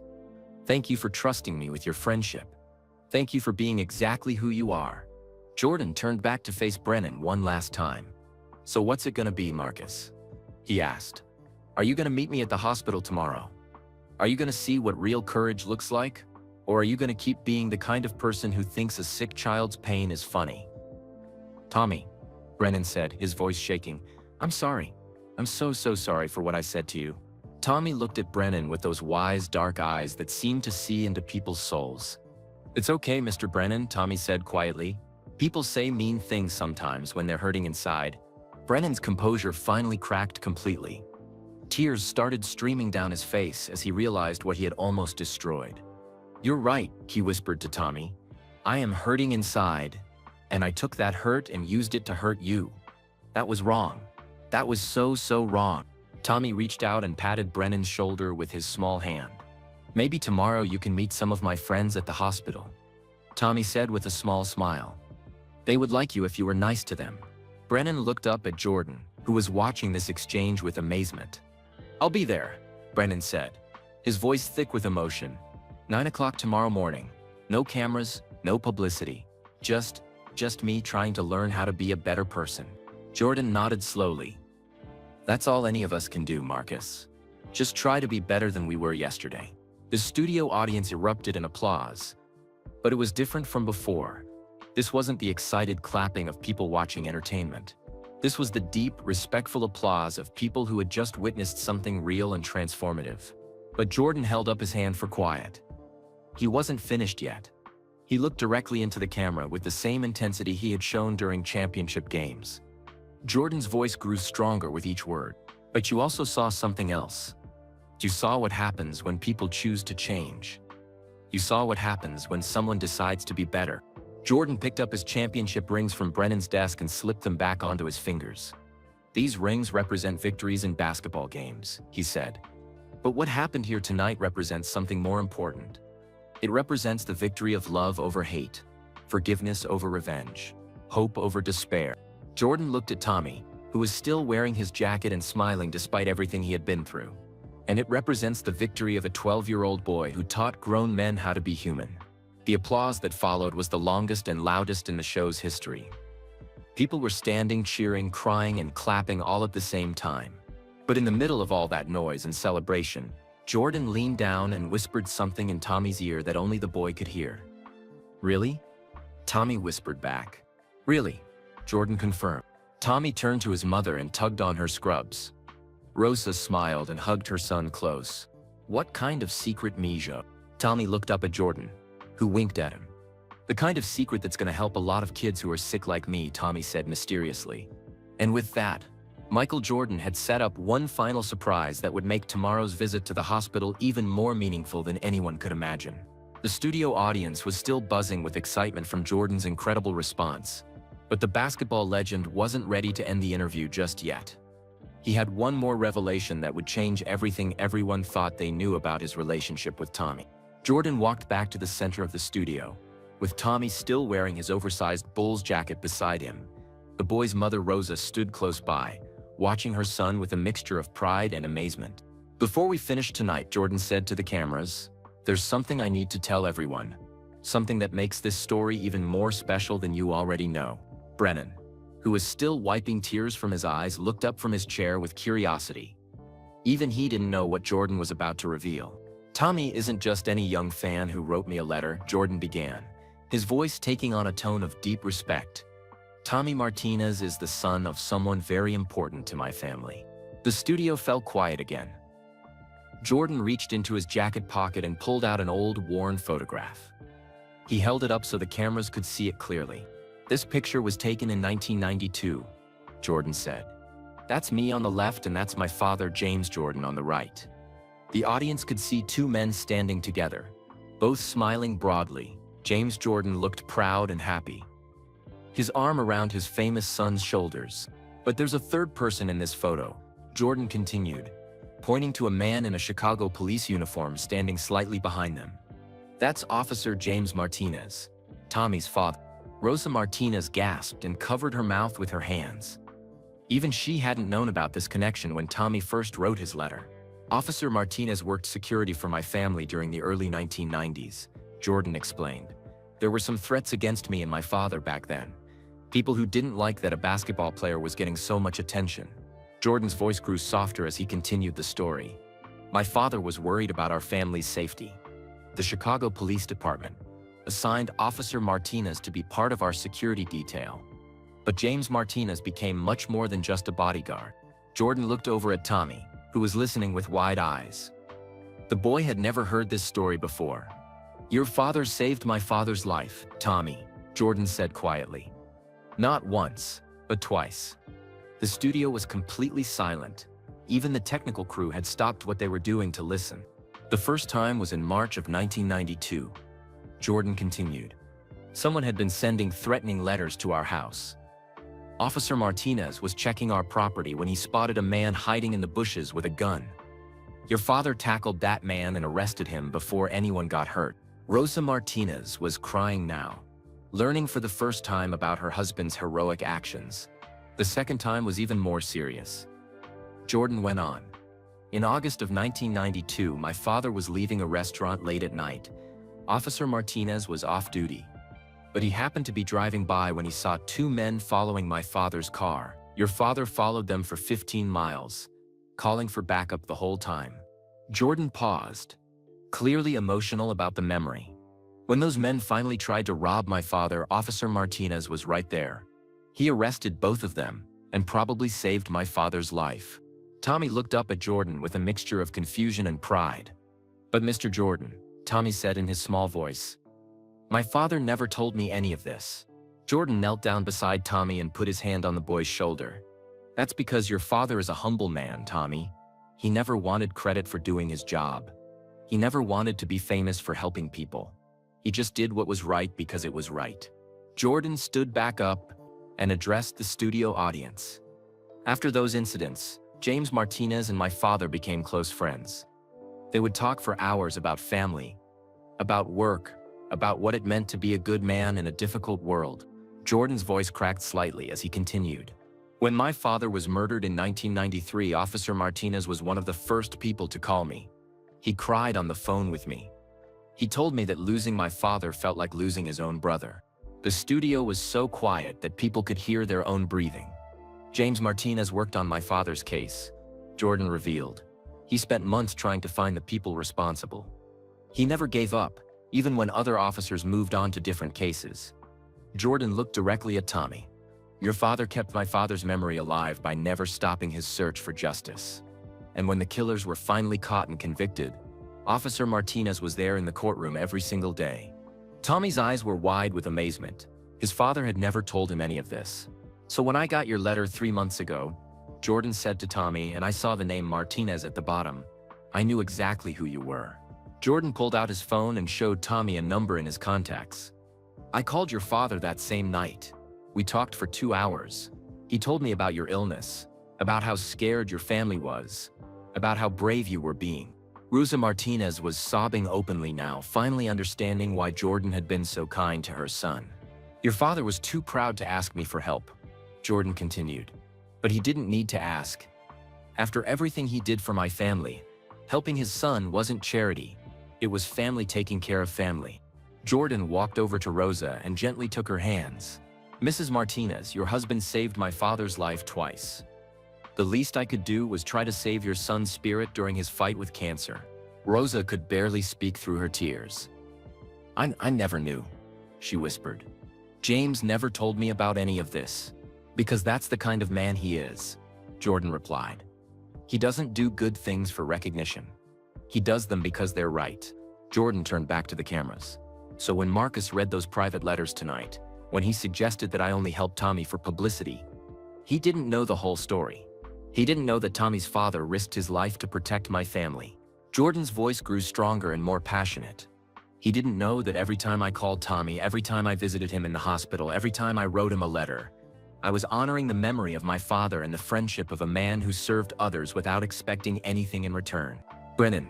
Thank you for trusting me with your friendship. Thank you for being exactly who you are. Jordan turned back to face Brennan one last time. So what's it gonna be, Marcus? He asked. Are you gonna meet me at the hospital tomorrow? Are you gonna see what real courage looks like? Or are you gonna keep being the kind of person who thinks a sick child's pain is funny? Tommy, Brennan said, his voice shaking. I'm sorry. I'm so sorry for what I said to you. Tommy looked at Brennan with those wise, dark eyes that seemed to see into people's souls. It's okay, Mr. Brennan, Tommy said quietly. People say mean things sometimes when they're hurting inside. Brennan's composure finally cracked completely. Tears started streaming down his face as he realized what he had almost destroyed. You're right, he whispered to Tommy. I am hurting inside, and I took that hurt and used it to hurt you. That was wrong. That was so wrong. Tommy reached out and patted Brennan's shoulder with his small hand. Maybe tomorrow you can meet some of my friends at the hospital, Tommy said with a small smile. They would like you if you were nice to them. Brennan looked up at Jordan, who was watching this exchange with amazement. I'll be there, Brennan said, his voice thick with emotion. 9 o'clock tomorrow morning. No cameras, no publicity. Just me trying to learn how to be a better person. Jordan nodded slowly. That's all any of us can do, Marcus. Just try to be better than we were yesterday. The studio audience erupted in applause. But it was different from before. This wasn't the excited clapping of people watching entertainment. This was the deep, respectful applause of people who had just witnessed something real and transformative. But Jordan held up his hand for quiet. He wasn't finished yet. He looked directly into the camera with the same intensity he had shown during championship games. Jordan's voice grew stronger with each word. But you also saw something else. You saw what happens when people choose to change. You saw what happens when someone decides to be better. Jordan picked up his championship rings from Brennan's desk and slipped them back onto his fingers. These rings represent victories in basketball games, he said. But what happened here tonight represents something more important. It represents the victory of love over hate, forgiveness over revenge, hope over despair. Jordan looked at Tommy, who was still wearing his jacket and smiling despite everything he had been through. And it represents the victory of a 12-year-old boy who taught grown men how to be human. The applause that followed was the longest and loudest in the show's history. People were standing, cheering, crying, and clapping all at the same time. But in the middle of all that noise and celebration, Jordan leaned down and whispered something in Tommy's ear that only the boy could hear. Really? Tommy whispered back. Really? Jordan confirmed. Tommy turned to his mother and tugged on her scrubs. Rosa smiled and hugged her son close. What kind of secret, Misha? Tommy looked up at Jordan, who winked at him. The kind of secret that's gonna help a lot of kids who are sick like me, Tommy said mysteriously. And with that, Michael Jordan had set up one final surprise that would make tomorrow's visit to the hospital even more meaningful than anyone could imagine. The studio audience was still buzzing with excitement from Jordan's incredible response, but the basketball legend wasn't ready to end the interview just yet. He had one more revelation that would change everything everyone thought they knew about his relationship with Tommy. Jordan walked back to the center of the studio, with Tommy still wearing his oversized Bulls jacket beside him. The boy's mother, Rosa, stood close by, watching her son with a mixture of pride and amazement. Before we finish tonight, Jordan said to the cameras, there's something I need to tell everyone. Something that makes this story even more special than you already know. Brennan, who was still wiping tears from his eyes, looked up from his chair with curiosity. Even he didn't know what Jordan was about to reveal. Tommy isn't just any young fan who wrote me a letter, Jordan began, his voice taking on a tone of deep respect. Tommy Martinez is the son of someone very important to my family. The studio fell quiet again. Jordan reached into his jacket pocket and pulled out an old, worn photograph. He held it up so the cameras could see it clearly. This picture was taken in 1992, Jordan said. That's me on the left and that's my father, James Jordan, on the right. The audience could see two men standing together, both smiling broadly. James Jordan looked proud and happy, his arm around his famous son's shoulders. But there's a third person in this photo, Jordan continued, pointing to a man in a Chicago police uniform standing slightly behind them. That's Officer James Martinez, Tommy's father. Rosa Martinez gasped and covered her mouth with her hands. Even she hadn't known about this connection when Tommy first wrote his letter. Officer Martinez worked security for my family during the early 1990s, Jordan explained. There were some threats against me and my father back then. People who didn't like that a basketball player was getting so much attention. Jordan's voice grew softer as he continued the story. My father was worried about our family's safety. The Chicago Police Department assigned Officer Martinez to be part of our security detail. But James Martinez became much more than just a bodyguard. Jordan looked over at Tommy, who was listening with wide eyes. The boy had never heard this story before. "Your father saved my father's life, Tommy," Jordan said quietly. Not once, but twice. The studio was completely silent. Even the technical crew had stopped what they were doing to listen. The first time was in March of 1992. Jordan continued. Someone had been sending threatening letters to our house. Officer Martinez was checking our property when he spotted a man hiding in the bushes with a gun. Your father tackled that man and arrested him before anyone got hurt. Rosa Martinez was crying now, learning for the first time about her husband's heroic actions. The second time was even more serious. Jordan went on. In August of 1992, my father was leaving a restaurant late at night. Officer Martinez was off duty, but he happened to be driving by when he saw two men following my father's car. Your father followed them for 15 miles, calling for backup the whole time. Jordan paused, clearly emotional about the memory. When those men finally tried to rob my father, Officer Martinez was right there. He arrested both of them and probably saved my father's life. Tommy looked up at Jordan with a mixture of confusion and pride. "But Mr. Jordan," Tommy said in his small voice, "my father never told me any of this." Jordan knelt down beside Tommy and put his hand on the boy's shoulder. "That's because your father is a humble man, Tommy. He never wanted credit for doing his job. He never wanted to be famous for helping people. He just did what was right because it was right." Jordan stood back up and addressed the studio audience. After those incidents, James Martinez and my father became close friends. They would talk for hours about family, about work, about what it meant to be a good man in a difficult world. Jordan's voice cracked slightly as he continued. "When my father was murdered in 1993, Officer Martinez was one of the first people to call me. He cried on the phone with me. He told me that losing my father felt like losing his own brother. The studio was so quiet that people could hear their own breathing. James Martinez worked on my father's case," Jordan revealed. "He spent months trying to find the people responsible. He never gave up, even when other officers moved on to different cases." Jordan looked directly at Tommy. "Your father kept my father's memory alive by never stopping his search for justice. And when the killers were finally caught and convicted, Officer Martinez was there in the courtroom every single day." Tommy's eyes were wide with amazement. His father had never told him any of this. "So when I got your letter 3 months ago," Jordan said to Tommy, "and I saw the name Martinez at the bottom, I knew exactly who you were." Jordan pulled out his phone and showed Tommy a number in his contacts. "I called your father that same night. We talked for 2 hours. He told me about your illness, about how scared your family was, about how brave you were being." Rosa Martinez was sobbing openly now, finally understanding why Jordan had been so kind to her son. "Your father was too proud to ask me for help," Jordan continued. "But he didn't need to ask. After everything he did for my family, helping his son wasn't charity. It was family taking care of family." Jordan walked over to Rosa and gently took her hands. "Mrs. Martinez, your husband saved my father's life twice. The least I could do was try to save your son's spirit during his fight with cancer." Rosa could barely speak through her tears. I never knew," she whispered. "James never told me about any of this. Because that's the kind of man he is," Jordan replied. "He doesn't do good things for recognition. He does them because they're right." Jordan turned back to the cameras. "So when Marcus read those private letters tonight, when he suggested that I only help Tommy for publicity, he didn't know the whole story. He didn't know that Tommy's father risked his life to protect my family." Jordan's voice grew stronger and more passionate. "He didn't know that every time I called Tommy, every time I visited him in the hospital, every time I wrote him a letter, I was honoring the memory of my father and the friendship of a man who served others without expecting anything in return." Brennan,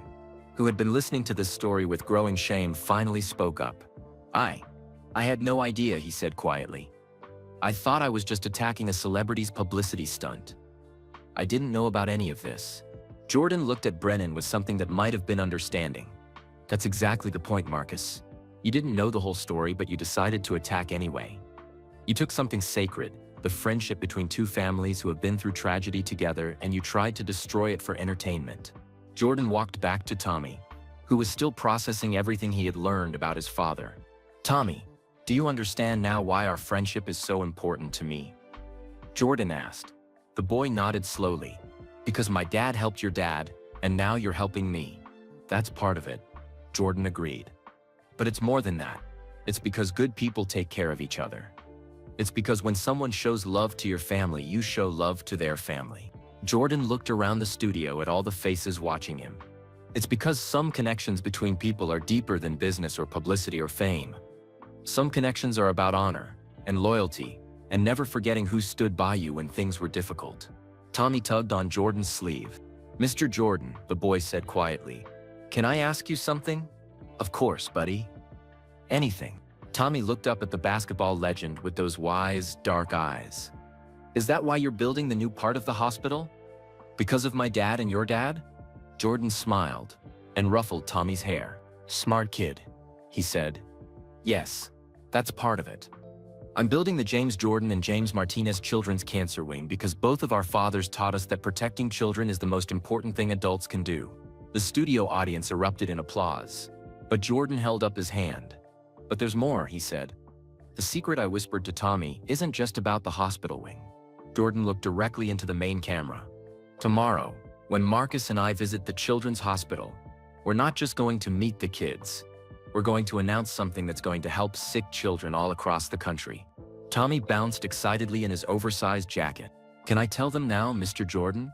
who had been listening to this story with growing shame, finally spoke up. I had no idea," he said quietly. "I thought I was just attacking a celebrity's publicity stunt. I didn't know about any of this." Jordan looked at Brennan with something that might have been understanding. "That's exactly the point, Marcus. You didn't know the whole story, but you decided to attack anyway. You took something sacred, the friendship between two families who have been through tragedy together, and you tried to destroy it for entertainment." Jordan walked back to Tommy, who was still processing everything he had learned about his father. "Tommy, do you understand now why our friendship is so important to me?" Jordan asked. The boy nodded slowly. "Because my dad helped your dad, and now you're helping me." "That's part of it," Jordan agreed. "But it's more than that. It's because good people take care of each other. It's because when someone shows love to your family, you show love to their family." Jordan looked around the studio at all the faces watching him. "It's because some connections between people are deeper than business or publicity or fame. Some connections are about honor and loyalty and never forgetting who stood by you when things were difficult." Tommy tugged on Jordan's sleeve. "Mr. Jordan," the boy said quietly, "can I ask you something?" "Of course, buddy. Anything." Tommy looked up at the basketball legend with those wise, dark eyes. "Is that why you're building the new part of the hospital? Because of my dad and your dad?" Jordan smiled and ruffled Tommy's hair. "Smart kid," he said. "Yes, that's part of it. I'm building the James Jordan and James Martinez Children's Cancer Wing because both of our fathers taught us that protecting children is the most important thing adults can do." The studio audience erupted in applause, but Jordan held up his hand. "But there's more," he said. "The secret I whispered to Tommy isn't just about the hospital wing." Jordan looked directly into the main camera. "Tomorrow, when Marcus and I visit the children's hospital, we're not just going to meet the kids. We're going to announce something that's going to help sick children all across the country." Tommy bounced excitedly in his oversized jacket. "Can I tell them now, Mr. Jordan?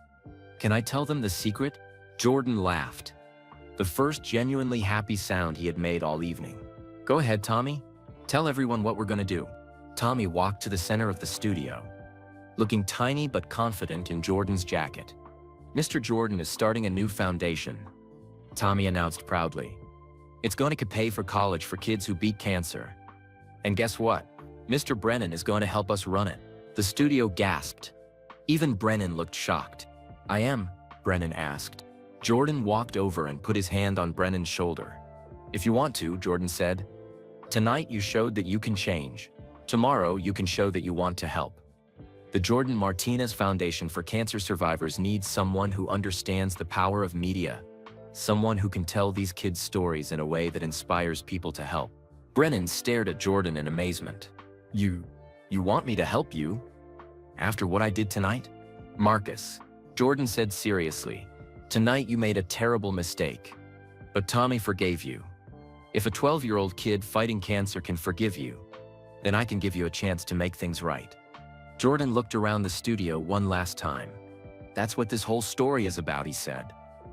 Can I tell them the secret?" Jordan laughed, the first genuinely happy sound he had made all evening. "Go ahead, Tommy. Tell everyone what we're going to do." Tommy walked to the center of the studio, looking tiny but confident in Jordan's jacket. "Mr. Jordan is starting a new foundation," Tommy announced proudly. "It's going to pay for college for kids who beat cancer. And guess what? Mr. Brennan is going to help us run it." The studio gasped. Even Brennan looked shocked. "I am?" Brennan asked. Jordan walked over and put his hand on Brennan's shoulder. "If you want to," Jordan said. "Tonight you showed that you can change. Tomorrow you can show that you want to help. The Jordan Martinez Foundation for Cancer Survivors needs someone who understands the power of media. Someone who can tell these kids' stories in a way that inspires people to help." Brennan stared at Jordan in amazement. You want me to help you? After what I did tonight?" "Marcus," Jordan said seriously, "tonight you made a terrible mistake. But Tommy forgave you. If a 12-year-old kid fighting cancer can forgive you, then I can give you a chance to make things right." Jordan looked around the studio one last time. "That's what this whole story is about," he said.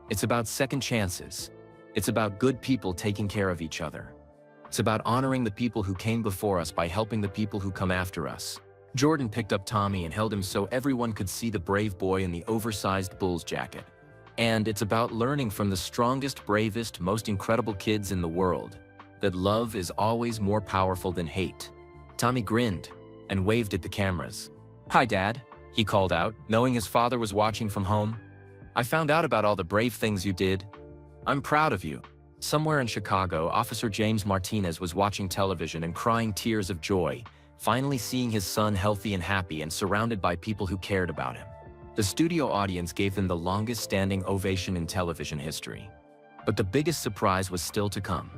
"It's about second chances. It's about good people taking care of each other. It's about honoring the people who came before us by helping the people who come after us." Jordan picked up Tommy and held him so everyone could see the brave boy in the oversized Bulls jacket. "And it's about learning from the strongest, bravest, most incredible kids in the world that love is always more powerful than hate." Tommy grinned and waved at the cameras. "Hi, Dad," he called out, knowing his father was watching from home. "I found out about all the brave things you did. I'm proud of you." Somewhere in Chicago, Officer James Martinez was watching television and crying tears of joy, finally seeing his son healthy and happy and surrounded by people who cared about him. The studio audience gave them the longest standing ovation in television history. But the biggest surprise was still to come.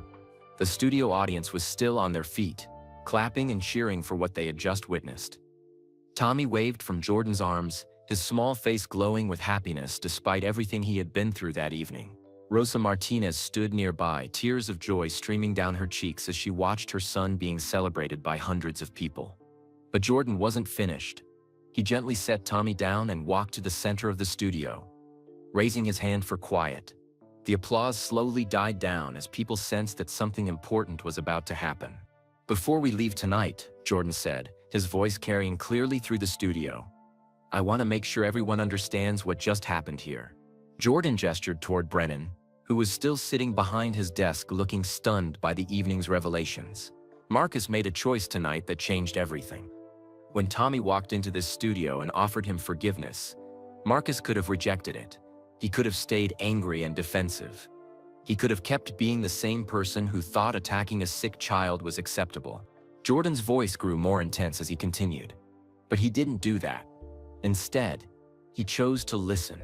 The studio audience was still on their feet, clapping and cheering for what they had just witnessed. Tommy waved from Jordan's arms, his small face glowing with happiness despite everything he had been through that evening. Rosa Martinez stood nearby, tears of joy streaming down her cheeks as she watched her son being celebrated by hundreds of people. But Jordan wasn't finished. He gently set Tommy down and walked to the center of the studio, raising his hand for quiet. The applause slowly died down as people sensed that something important was about to happen. "Before we leave tonight," Jordan said, his voice carrying clearly through the studio, "I want to make sure everyone understands what just happened here." Jordan gestured toward Brennan, who was still sitting behind his desk looking stunned by the evening's revelations. "Marcus made a choice tonight that changed everything. When Tommy walked into this studio and offered him forgiveness, Marcus could have rejected it. He could have stayed angry and defensive. He could have kept being the same person who thought attacking a sick child was acceptable." Jordan's voice grew more intense as he continued. But he didn't do that. Instead, he chose to listen.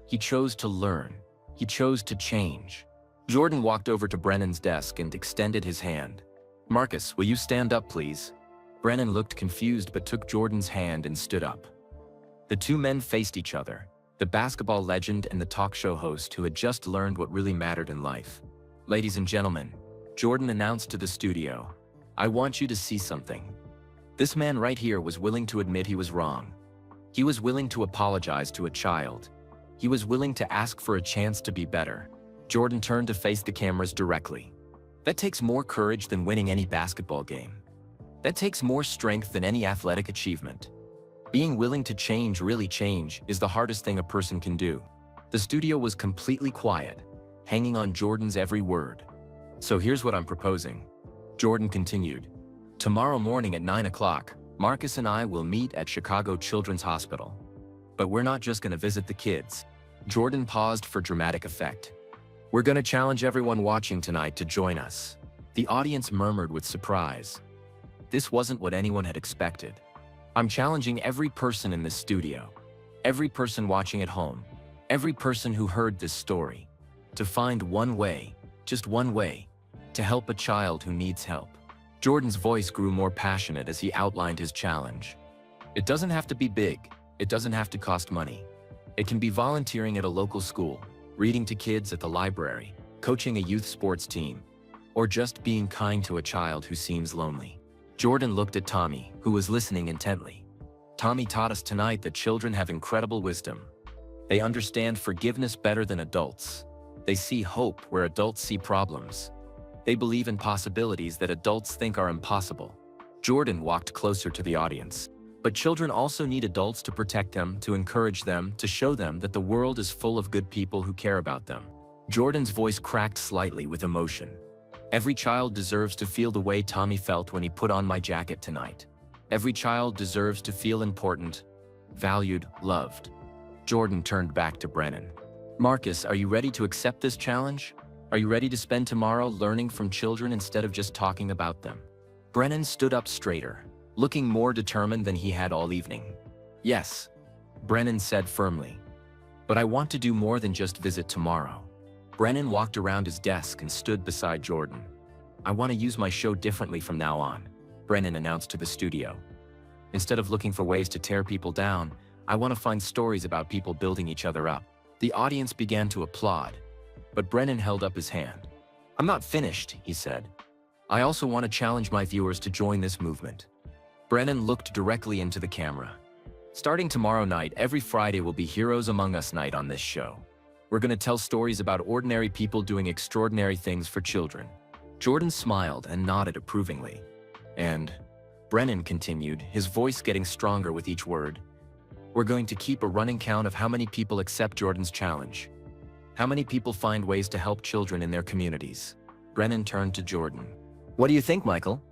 He chose to learn. He chose to change. Jordan walked over to Brennan's desk and extended his hand. "Marcus, will you stand up, please?" Brennan looked confused but took Jordan's hand and stood up. The two men faced each other, the basketball legend and the talk show host who had just learned what really mattered in life. "Ladies and gentlemen," Jordan announced to the studio, "I want you to see something." This man right here was willing to admit he was wrong. He was willing to apologize to a child. He was willing to ask for a chance to be better. Jordan turned to face the cameras directly. That takes more courage than winning any basketball game. That takes more strength than any athletic achievement. Being willing to change, really change, is the hardest thing a person can do. The studio was completely quiet, hanging on Jordan's every word. "So here's what I'm proposing," Jordan continued. "Tomorrow morning at 9 o'clock, Marcus and I will meet at Chicago Children's Hospital. But we're not just going to visit the kids." Jordan paused for dramatic effect. "We're going to challenge everyone watching tonight to join us." The audience murmured with surprise. This wasn't what anyone had expected. "I'm challenging every person in this studio, every person watching at home, every person who heard this story, to find one way, just one way, to help a child who needs help." Jordan's voice grew more passionate as he outlined his challenge. "It doesn't have to be big. It doesn't have to cost money. It can be volunteering at a local school, reading to kids at the library, coaching a youth sports team, or just being kind to a child who seems lonely." Jordan looked at Tommy, who was listening intently. "Tommy taught us tonight that children have incredible wisdom. They understand forgiveness better than adults. They see hope where adults see problems. They believe in possibilities that adults think are impossible." Jordan walked closer to the audience. "But children also need adults to protect them, to encourage them, to show them that the world is full of good people who care about them." Jordan's voice cracked slightly with emotion. "Every child deserves to feel the way Tommy felt when he put on my jacket tonight. Every child deserves to feel important, valued, loved." Jordan turned back to Brennan. "Marcus, are you ready to accept this challenge? Are you ready to spend tomorrow learning from children instead of just talking about them?" Brennan stood up straighter, looking more determined than he had all evening. "Yes," Brennan said firmly. "But I want to do more than just visit tomorrow." Brennan walked around his desk and stood beside Jordan. "I want to use my show differently from now on," Brennan announced to the studio. "Instead of looking for ways to tear people down, I want to find stories about people building each other up." The audience began to applaud, but Brennan held up his hand. "I'm not finished," he said. "I also want to challenge my viewers to join this movement." Brennan looked directly into the camera. "Starting tomorrow night, every Friday will be Heroes Among Us night on this show. We're going to tell stories about ordinary people doing extraordinary things for children." Jordan smiled and nodded approvingly. "And," Brennan continued, his voice getting stronger with each word, "we're going to keep a running count of how many people accept Jordan's challenge. How many people find ways to help children in their communities." Brennan turned to Jordan. "What do you think, Michael?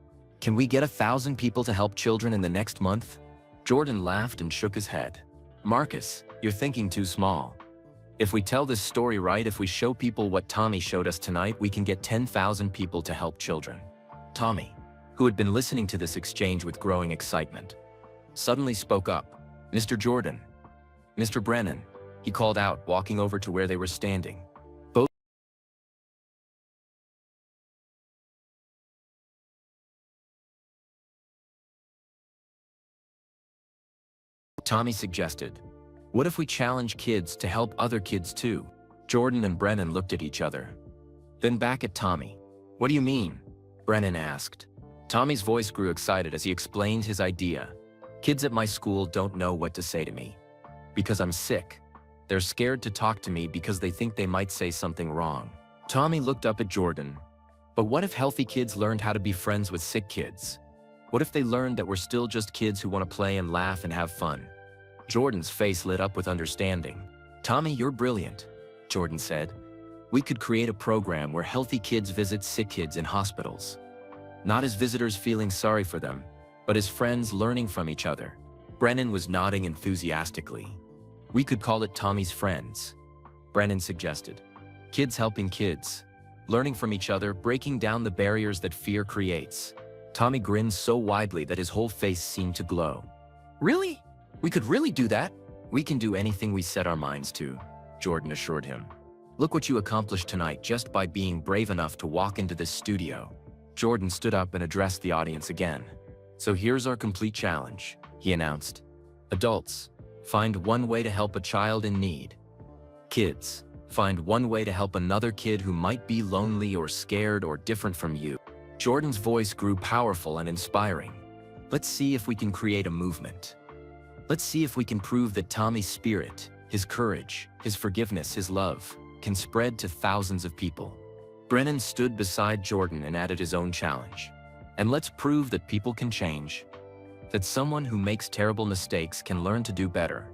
Can we get 1,000 people to help children in the next month?" Jordan laughed and shook his head. "Marcus, you're thinking too small. If we tell this story right, if we show people what Tommy showed us tonight, we can get 10,000 people to help children." Tommy, who had been listening to this exchange with growing excitement, suddenly spoke up. "Mr. Jordan, Mr. Brennan," he called out, walking over to where they were standing. Both Tommy suggested, "What if we challenge kids to help other kids too?" Jordan and Brennan looked at each other. Then back at Tommy. "What do you mean?" Brennan asked. Tommy's voice grew excited as he explained his idea. "Kids at my school don't know what to say to me. Because I'm sick. They're scared to talk to me because they think they might say something wrong." Tommy looked up at Jordan. "But what if healthy kids learned how to be friends with sick kids? What if they learned that we're still just kids who want to play and laugh and have fun?" Jordan's face lit up with understanding. "Tommy, you're brilliant," Jordan said. "We could create a program where healthy kids visit sick kids in hospitals. Not as visitors feeling sorry for them, but as friends learning from each other." Brennan was nodding enthusiastically. "We could call it Tommy's Friends," Brennan suggested. "Kids helping kids, learning from each other, breaking down the barriers that fear creates." Tommy grinned so widely that his whole face seemed to glow. "Really? We could really do that?" "We can do anything we set our minds to," Jordan assured him. Look what you accomplished tonight just by being brave enough to walk into this studio." Jordan stood up and addressed the audience again. "So here's our complete challenge," he announced. "Adults, find one way to help a child in need. Kids, find one way to help another kid who might be lonely or scared or different from you." Jordan's voice grew powerful and inspiring. "Let's see if we can create a movement. Let's see if we can prove that Tommy's spirit, his courage, his forgiveness, his love, can spread to thousands of people." Brennan stood beside Jordan and added his own challenge. "And let's prove that people can change. That someone who makes terrible mistakes can learn to do better.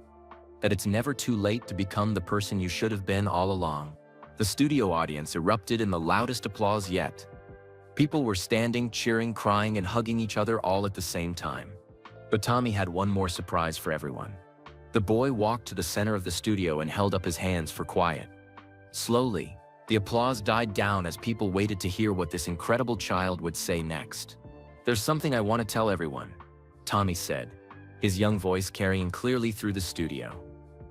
That it's never too late to become the person you should have been all along." The studio audience erupted in the loudest applause yet. People were standing, cheering, crying, and hugging each other all at the same time. But Tommy had one more surprise for everyone. The boy walked to the center of the studio and held up his hands for quiet. Slowly, the applause died down as people waited to hear what this incredible child would say next. "There's something I want to tell everyone," Tommy said, his young voice carrying clearly through the studio.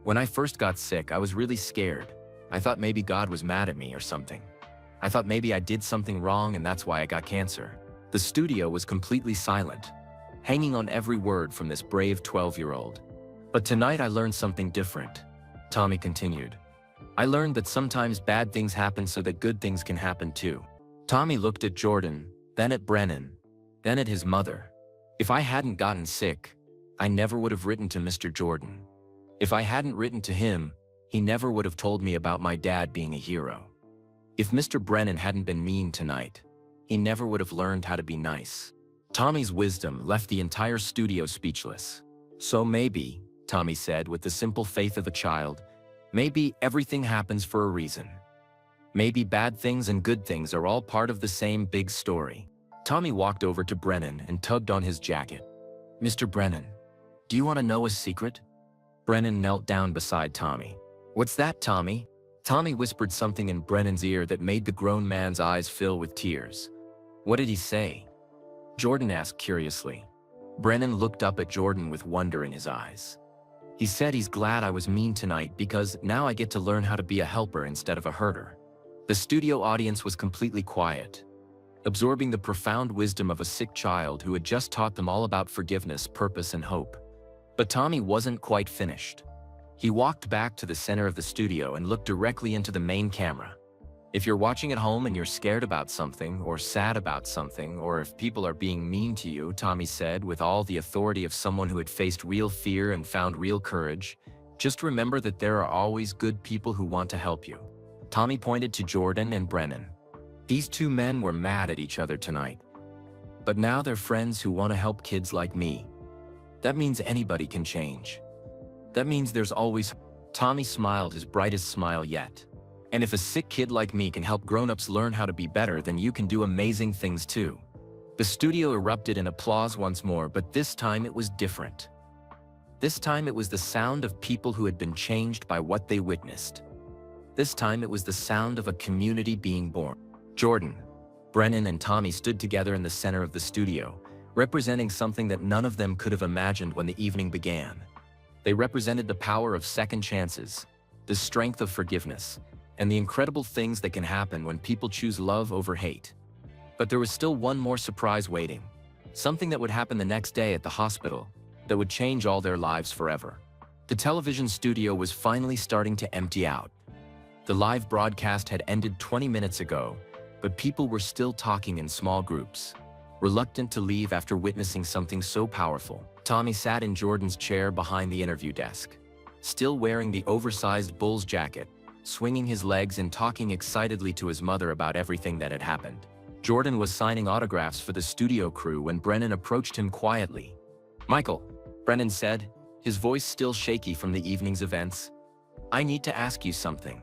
"When I first got sick, I was really scared. I thought maybe God was mad at me or something. I thought maybe I did something wrong and that's why I got cancer." The studio was completely silent, hanging on every word from this brave 12-year-old. "But tonight I learned something different," Tommy continued. "I learned that sometimes bad things happen so that good things can happen too." Tommy looked at Jordan, then at Brennan, then at his mother. "If I hadn't gotten sick, I never would have written to Mr. Jordan. If I hadn't written to him, he never would have told me about my dad being a hero. If Mr. Brennan hadn't been mean tonight, he never would have learned how to be nice." Tommy's wisdom left the entire studio speechless. "So maybe," Tommy said with the simple faith of a child, "maybe everything happens for a reason. Maybe bad things and good things are all part of the same big story." Tommy walked over to Brennan and tugged on his jacket. "Mr. Brennan, do you want to know a secret?" Brennan knelt down beside Tommy. "What's that, Tommy?" Tommy whispered something in Brennan's ear that made the grown man's eyes fill with tears. "What did he say?" Jordan asked curiously. Brennan looked up at Jordan with wonder in his eyes. "He said he's glad I was mean tonight because now I get to learn how to be a helper instead of a hurter." The studio audience was completely quiet, absorbing the profound wisdom of a sick child who had just taught them all about forgiveness, purpose, and hope. But Tommy wasn't quite finished. He walked back to the center of the studio and looked directly into the main camera. "If you're watching at home and you're scared about something, or sad about something, or if people are being mean to you," Tommy said with all the authority of someone who had faced real fear and found real courage, "just remember that there are always good people who want to help you." Tommy pointed to Jordan and Brennan. These two men were mad at each other tonight. But now they're friends who want to help kids like me. That means anybody can change. That means there's always... Tommy smiled his brightest smile yet. "And if a sick kid like me can help grown-ups learn how to be better, then you can do amazing things too." The studio erupted in applause once more, but this time it was different. This time it was the sound of people who had been changed by what they witnessed. This time it was the sound of a community being born. Jordan, Brennan, and Tommy stood together in the center of the studio, representing something that none of them could have imagined when the evening began. They represented the power of second chances, the strength of forgiveness, and the incredible things that can happen when people choose love over hate. But there was still one more surprise waiting, something that would happen the next day at the hospital that would change all their lives forever. The television studio was finally starting to empty out. The live broadcast had ended 20 minutes ago, but people were still talking in small groups, reluctant to leave after witnessing something so powerful. Tommy sat in Jordan's chair behind the interview desk, still wearing the oversized Bulls jacket, swinging his legs and talking excitedly to his mother about everything that had happened. Jordan was signing autographs for the studio crew when Brennan approached him quietly. "Michael," Brennan said, his voice still shaky from the evening's events, "I need to ask you something."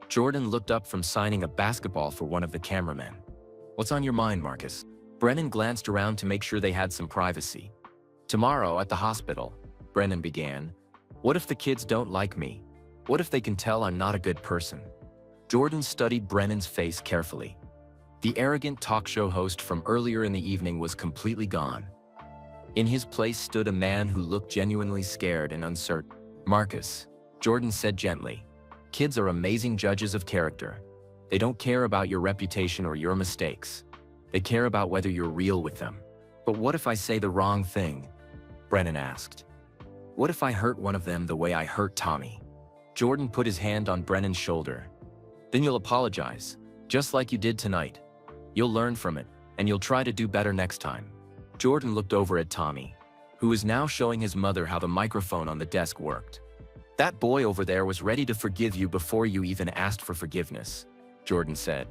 Jordan looked up from signing a basketball for one of the cameramen. "What's on your mind, Marcus?" Brennan glanced around to make sure they had some privacy. "Tomorrow at the hospital," Brennan began, "what if the kids don't like me? What if they can tell I'm not a good person?" Jordan studied Brennan's face carefully. The arrogant talk show host from earlier in the evening was completely gone. In his place stood a man who looked genuinely scared and uncertain. "Marcus," Jordan said gently, Kids are amazing judges of character. They don't care about your reputation or your mistakes. They care about whether you're real with them. But what if I say the wrong thing? Brennan asked. What if I hurt one of them the way I hurt Tommy? Jordan put his hand on Brennan's shoulder. Then you'll apologize, just like you did tonight. You'll learn from it, and you'll try to do better next time. Jordan looked over at Tommy, who was now showing his mother how the microphone on the desk worked. That boy over there was ready to forgive you before you even asked for forgiveness, Jordan said.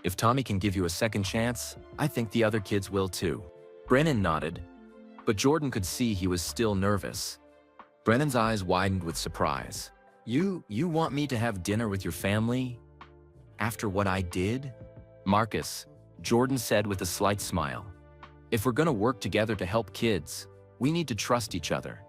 If Tommy can give you a second chance, I think the other kids will too. Brennan nodded, but Jordan could see he was still nervous. Brennan's eyes widened with surprise. You want me to have dinner with your family? After what I did? Marcus, Jordan said with a slight smile. If we're gonna work together to help kids, we need to trust each other.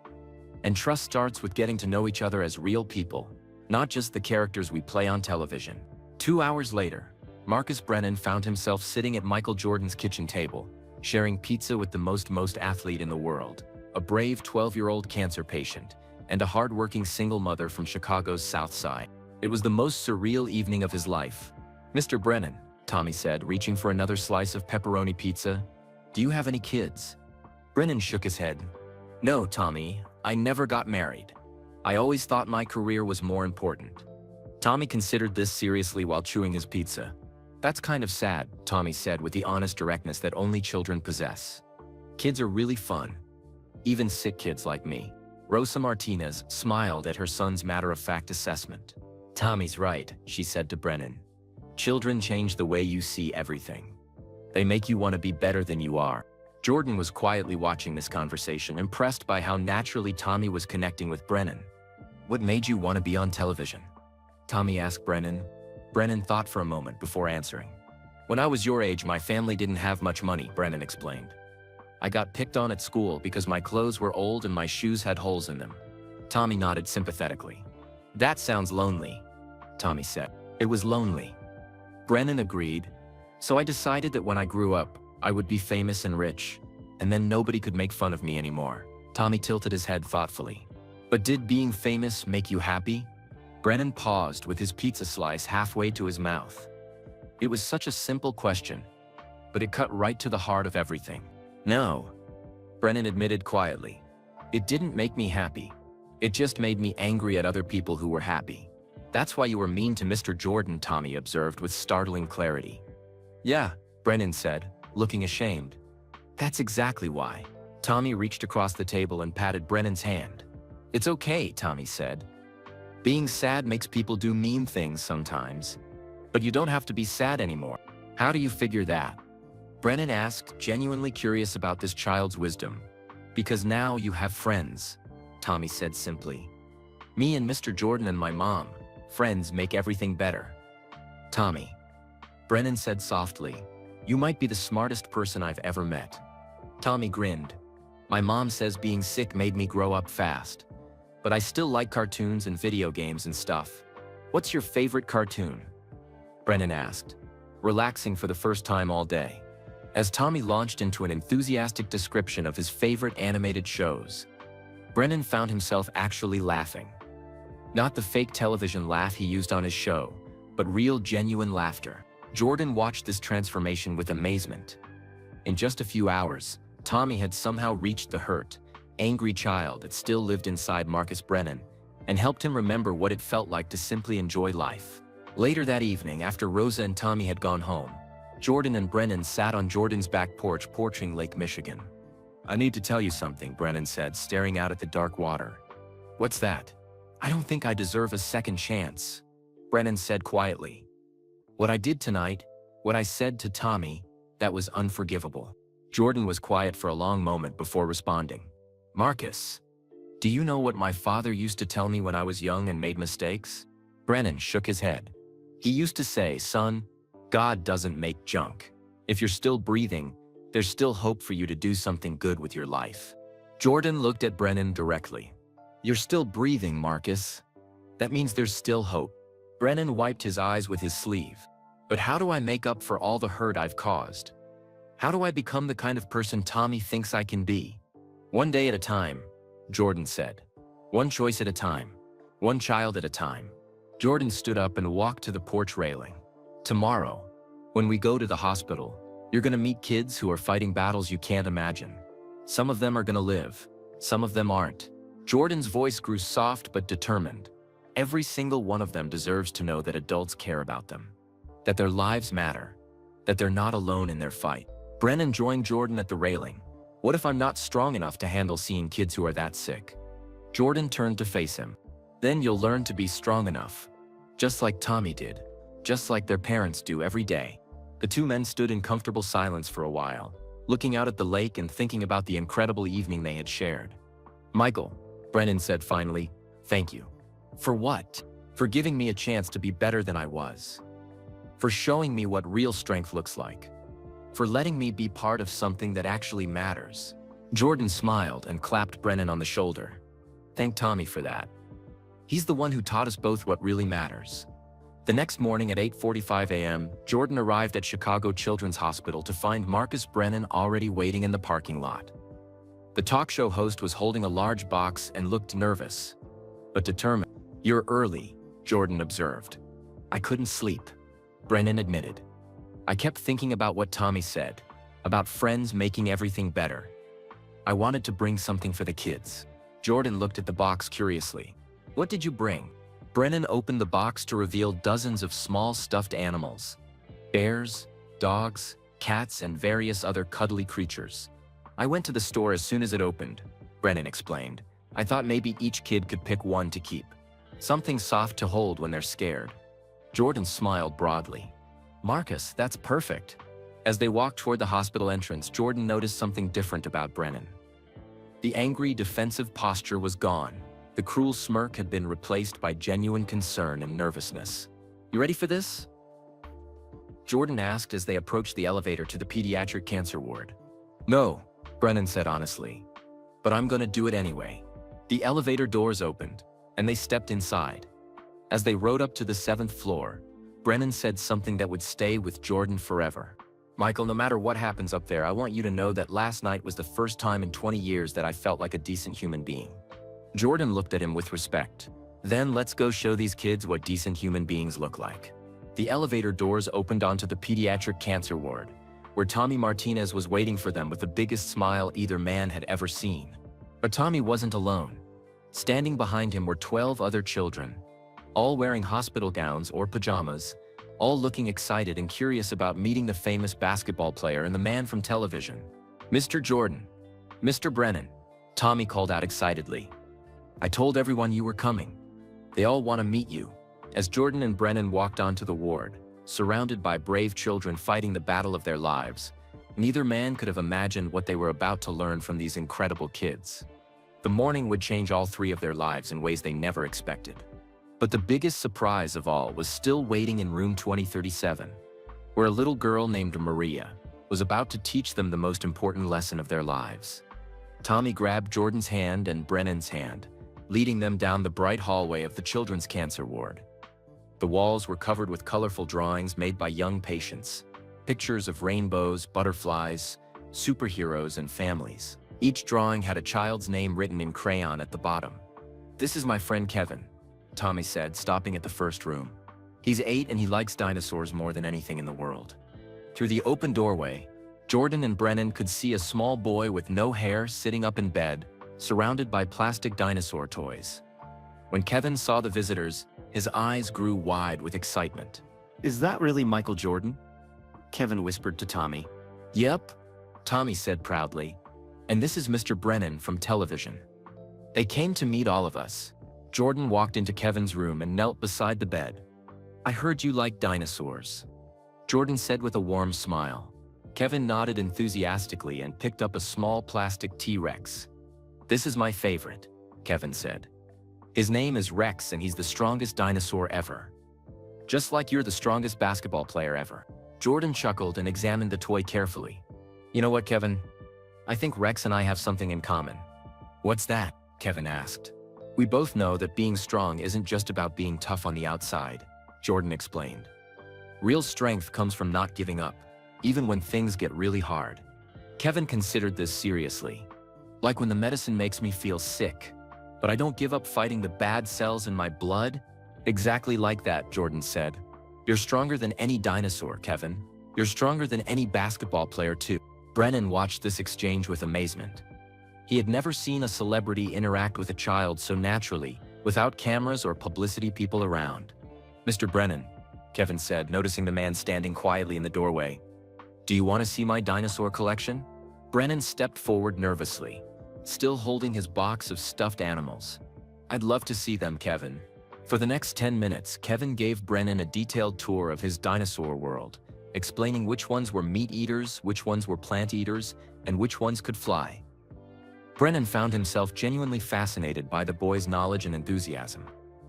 And trust starts with getting to know each other as real people, not just the characters we play on television. 2 hours later, Marcus Brennan found himself sitting at Michael Jordan's kitchen table, sharing pizza with the most athlete in the world, a brave 12-year-old cancer patient, and a hard-working single mother from Chicago's South Side. It was the most surreal evening of his life. Mr. Brennan, Tommy said, reaching for another slice of pepperoni pizza, do you have any kids? Brennan shook his head. No, Tommy, I never got married. I always thought my career was more important. Tommy considered this seriously while chewing his pizza. That's kind of sad, Tommy said with the honest directness that only children possess. Kids are really fun. Even sick kids like me. Rosa Martinez smiled at her son's matter-of-fact assessment. Tommy's right, she said to Brennan. Children change the way you see everything. They make you want to be better than you are. Jordan was quietly watching this conversation, impressed by how naturally Tommy was connecting with Brennan. What made you want to be on television? Tommy asked Brennan. Brennan thought for a moment before answering. When I was your age, my family didn't have much money, Brennan explained. I got picked on at school because my clothes were old and my shoes had holes in them. Tommy nodded sympathetically. That sounds lonely, Tommy said. It was lonely. Brennan agreed. So I decided that when I grew up, I would be famous and rich, and then nobody could make fun of me anymore. Tommy tilted his head thoughtfully. But did being famous make you happy? Brennan paused with his pizza slice halfway to his mouth. It was such a simple question, but it cut right to the heart of everything. No, Brennan admitted quietly. It didn't make me happy. It just made me angry at other people who were happy. That's why you were mean to Mr. Jordan, Tommy observed with startling clarity. Yeah, Brennan said, looking ashamed. That's exactly why. Tommy reached across the table and patted Brennan's hand. It's okay, Tommy said. Being sad makes people do mean things sometimes. But you don't have to be sad anymore. How do you figure that? Brennan asked, genuinely curious about this child's wisdom. Because now you have friends, Tommy said simply. Me and Mr. Jordan and my mom, friends make everything better. Tommy, Brennan said softly, you might be the smartest person I've ever met. Tommy grinned. My mom says being sick made me grow up fast. But I still like cartoons and video games and stuff. What's your favorite cartoon? Brennan asked, relaxing for the first time all day. As Tommy launched into an enthusiastic description of his favorite animated shows, Brennan found himself actually laughing. Not the fake television laugh he used on his show, but real, genuine laughter. Jordan watched this transformation with amazement. In just a few hours, Tommy had somehow reached the hurt, angry child that still lived inside Marcus Brennan, and helped him remember what it felt like to simply enjoy life. Later that evening, after Rosa and Tommy had gone home, Jordan and Brennan sat on Jordan's back porch porching Lake Michigan. I need to tell you something, Brennan said, staring out at the dark water. What's that? I don't think I deserve a second chance, Brennan said quietly. What I did tonight, what I said to Tommy, that was unforgivable. Jordan was quiet for a long moment before responding. Marcus, do you know what my father used to tell me when I was young and made mistakes? Brennan shook his head. He used to say, son, God doesn't make junk. If you're still breathing, there's still hope for you to do something good with your life. Jordan looked at Brennan directly. You're still breathing, Marcus. That means there's still hope. Brennan wiped his eyes with his sleeve. But how do I make up for all the hurt I've caused? How do I become the kind of person Tommy thinks I can be? One day at a time, Jordan said. One choice at a time. One child at a time. Jordan stood up and walked to the porch railing. Tomorrow, when we go to the hospital, you're gonna meet kids who are fighting battles you can't imagine. Some of them are gonna live, some of them aren't. Jordan's voice grew soft but determined. Every single one of them deserves to know that adults care about them, that their lives matter, that they're not alone in their fight. Brennan joined Jordan at the railing. What if I'm not strong enough to handle seeing kids who are that sick? Jordan turned to face him. Then you'll learn to be strong enough. Just like Tommy did. Just like their parents do every day. The two men stood in comfortable silence for a while, looking out at the lake and thinking about the incredible evening they had shared. Michael, Brennan said finally, thank you. For what? For giving me a chance to be better than I was. For showing me what real strength looks like. For letting me be part of something that actually matters. Jordan smiled and clapped Brennan on the shoulder. Thank Tommy for that. He's the one who taught us both what really matters. The next morning at 8:45 a.m., Jordan arrived at Chicago Children's Hospital to find Marcus Brennan already waiting in the parking lot. The talk show host was holding a large box and looked nervous, but determined. You're early, Jordan observed. I couldn't sleep, Brennan admitted. I kept thinking about what Tommy said, about friends making everything better. I wanted to bring something for the kids. Jordan looked at the box curiously. What did you bring? Brennan opened the box to reveal dozens of small stuffed animals. Bears, dogs, cats, and various other cuddly creatures. I went to the store as soon as it opened, Brennan explained. I thought maybe each kid could pick one to keep. Something soft to hold when they're scared. Jordan smiled broadly. Marcus, that's perfect. As they walked toward the hospital entrance, Jordan noticed something different about Brennan. The angry, defensive posture was gone. The cruel smirk had been replaced by genuine concern and nervousness. You ready for this? Jordan asked as they approached the elevator to the pediatric cancer ward. No, Brennan said honestly. But I'm gonna do it anyway. The elevator doors opened, and they stepped inside. As they rode up to the 7th floor, Brennan said something that would stay with Jordan forever. Michael, no matter what happens up there, I want you to know that last night was the first time in 20 years that I felt like a decent human being. Jordan looked at him with respect. Then let's go show these kids what decent human beings look like. The elevator doors opened onto the pediatric cancer ward, where Tommy Martinez was waiting for them with the biggest smile either man had ever seen. But Tommy wasn't alone. Standing behind him were 12 other children, all wearing hospital gowns or pajamas, all looking excited and curious about meeting the famous basketball player and the man from television. Mr. Jordan, Mr. Brennan, Tommy called out excitedly. I told everyone you were coming. They all want to meet you. As Jordan and Brennan walked onto the ward, surrounded by brave children fighting the battle of their lives, neither man could have imagined what they were about to learn from these incredible kids. The morning would change all three of their lives in ways they never expected. But the biggest surprise of all was still waiting in room 2037, where a little girl named Maria was about to teach them the most important lesson of their lives. Tommy grabbed Jordan's hand and Brennan's hand, leading them down the bright hallway of the children's cancer ward. The walls were covered with colorful drawings made by young patients, pictures of rainbows, butterflies, superheroes, and families. Each drawing had a child's name written in crayon at the bottom. This is my friend Kevin, Tommy said, stopping at the first room. He's 8 and he likes dinosaurs more than anything in the world. Through the open doorway, Jordan and Brennan could see a small boy with no hair sitting up in bed, surrounded by plastic dinosaur toys. When Kevin saw the visitors, his eyes grew wide with excitement. Is that really Michael Jordan? Kevin whispered to Tommy. Yep, Tommy said proudly. And this is Mr. Brennan from television. They came to meet all of us. Jordan walked into Kevin's room and knelt beside the bed. I heard you like dinosaurs, Jordan said with a warm smile. Kevin nodded enthusiastically and picked up a small plastic T-Rex. This is my favorite, Kevin said. His name is Rex and he's the strongest dinosaur ever. Just like you're the strongest basketball player ever. Jordan chuckled and examined the toy carefully. You know what, Kevin? I think Rex and I have something in common. What's that? Kevin asked. We both know that being strong isn't just about being tough on the outside, Jordan explained. Real strength comes from not giving up, even when things get really hard. Kevin considered this seriously. Like when the medicine makes me feel sick, but I don't give up fighting the bad cells in my blood, Exactly like that, Jordan said. You're stronger than any dinosaur, Kevin. You're stronger than any basketball player too. Brennan watched this exchange with amazement. He had never seen a celebrity interact with a child so naturally, without cameras or publicity people around. Mr. Brennan, Kevin said, noticing the man standing quietly in the doorway. Do you want to see my dinosaur collection? Brennan stepped forward nervously, still holding his box of stuffed animals. I'd love to see them, Kevin. For the next 10 minutes, Kevin gave Brennan a detailed tour of his dinosaur world, explaining which ones were meat eaters, which ones were plant eaters, and which ones could fly. Brennan found himself genuinely fascinated by the boy's knowledge and enthusiasm.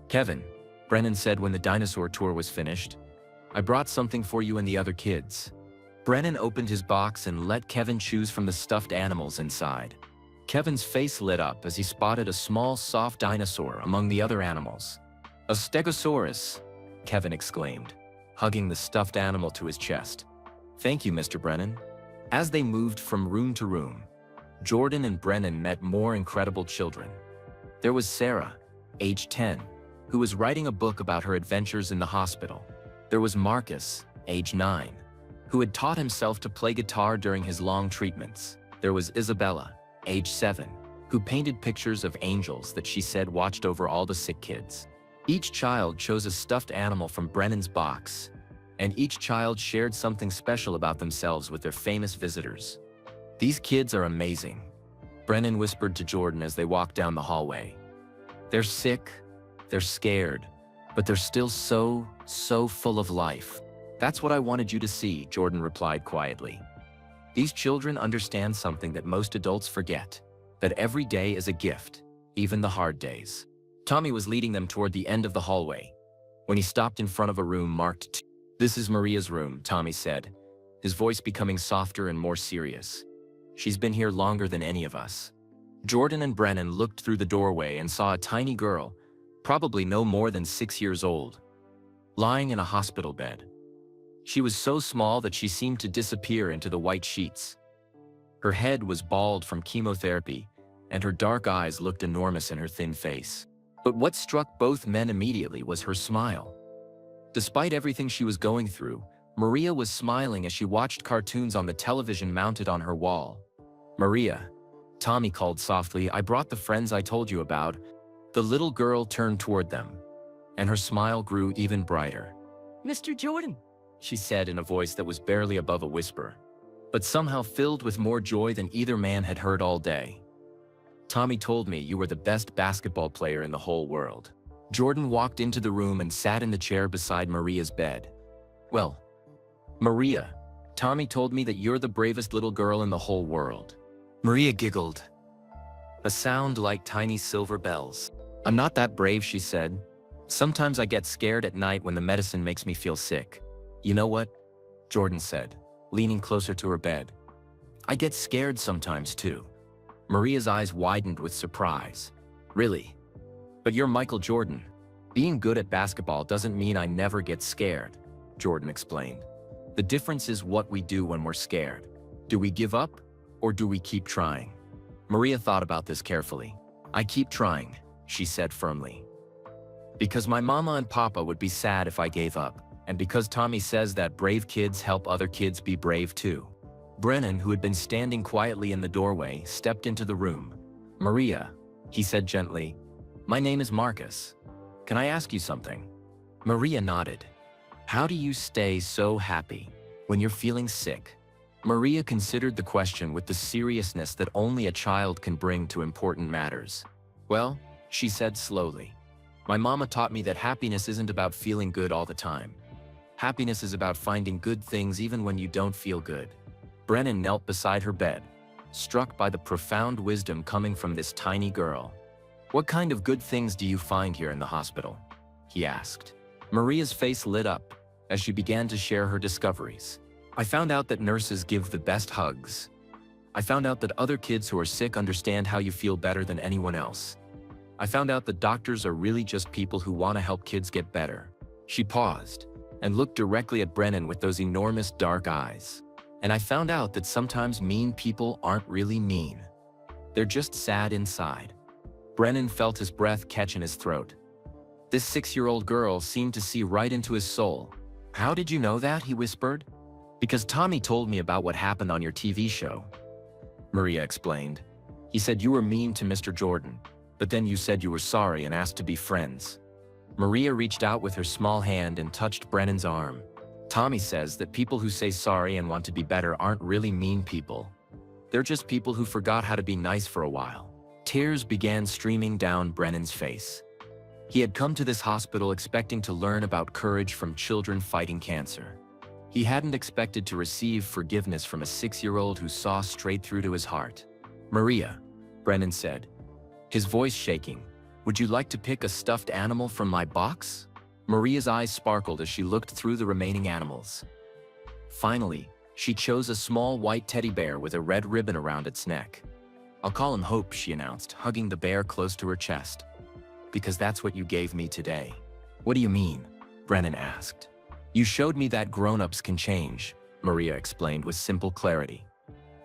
Kevin, Brennan said when the dinosaur tour was finished, I brought something for you and the other kids. Brennan opened his box and let Kevin choose from the stuffed animals inside. Kevin's face lit up as he spotted a small, soft dinosaur among the other animals. A stegosaurus, Kevin exclaimed, hugging the stuffed animal to his chest. Thank you, Mr. Brennan. As they moved from room to room, Jordan and Brennan met more incredible children. There was Sarah, age 10, who was writing a book about her adventures in the hospital. There was Marcus, age 9, who had taught himself to play guitar during his long treatments. There was Isabella, age 7, who painted pictures of angels that she said watched over all the sick kids. Each child chose a stuffed animal from Brennan's box, and each child shared something special about themselves with their famous visitors. These kids are amazing, Brennan whispered to Jordan as they walked down the hallway. They're sick, they're scared, but they're still so full of life. That's what I wanted you to see, Jordan replied quietly. These children understand something that most adults forget, that every day is a gift, even the hard days. Tommy was leading them toward the end of the hallway, when he stopped in front of a room marked 2. This is Maria's room, Tommy said, his voice becoming softer and more serious. She's been here longer than any of us. Jordan and Brennan looked through the doorway and saw a tiny girl, probably no more than 6 years old, lying in a hospital bed. She was so small that she seemed to disappear into the white sheets. Her head was bald from chemotherapy, and her dark eyes looked enormous in her thin face. But what struck both men immediately was her smile. Despite everything she was going through, Maria was smiling as she watched cartoons on the television mounted on her wall. Maria, Tommy called softly, I brought the friends I told you about. The little girl turned toward them, and her smile grew even brighter. Mr. Jordan, she said in a voice that was barely above a whisper, but somehow filled with more joy than either man had heard all day. Tommy told me you were the best basketball player in the whole world. Jordan walked into the room and sat in the chair beside Maria's bed. Well, Maria, Tommy told me that you're the bravest little girl in the whole world. Maria giggled, a sound like tiny silver bells. I'm not that brave, she said. Sometimes I get scared at night when the medicine makes me feel sick. You know what? Jordan said, leaning closer to her bed. I get scared sometimes too. Maria's eyes widened with surprise. Really? But you're Michael Jordan. Being good at basketball doesn't mean I never get scared, Jordan explained. The difference is what we do when we're scared. Do we give up, or do we keep trying? Maria thought about this carefully. I keep trying, she said firmly. Because my mama and papa would be sad if I gave up, and because Tommy says that brave kids help other kids be brave too. Brennan, who had been standing quietly in the doorway, stepped into the room. Maria, he said gently, my name is Marcus. Can I ask you something? Maria nodded. How do you stay so happy when you're feeling sick? Maria considered the question with the seriousness that only a child can bring to important matters. Well, she said slowly, my mama taught me that happiness isn't about feeling good all the time. Happiness is about finding good things even when you don't feel good. Brennan knelt beside her bed, struck by the profound wisdom coming from this tiny girl. What kind of good things do you find here in the hospital? He asked. Maria's face lit up as she began to share her discoveries. I found out that nurses give the best hugs. I found out that other kids who are sick understand how you feel better than anyone else. I found out that doctors are really just people who want to help kids get better. She paused and looked directly at Brennan with those enormous dark eyes. And I found out that sometimes mean people aren't really mean. They're just sad inside. Brennan felt his breath catch in his throat. This 6-year-old girl seemed to see right into his soul. "How did you know that?" he whispered. "Because Tommy told me about what happened on your TV show," Maria explained. "He said you were mean to Mr. Jordan, but then you said you were sorry and asked to be friends." Maria reached out with her small hand and touched Brennan's arm. "Tommy says that people who say sorry and want to be better aren't really mean people. They're just people who forgot how to be nice for a while." Tears began streaming down Brennan's face. He had come to this hospital expecting to learn about courage from children fighting cancer. He hadn't expected to receive forgiveness from a 6-year-old who saw straight through to his heart. "Maria," Brennan said, his voice shaking, "would you like to pick a stuffed animal from my box?" Maria's eyes sparkled as she looked through the remaining animals. Finally, she chose a small white teddy bear with a red ribbon around its neck. "I'll call him Hope," she announced, hugging the bear close to her chest. "Because that's what you gave me today." "What do you mean?" Brennan asked. "You showed me that grown-ups can change," Maria explained with simple clarity.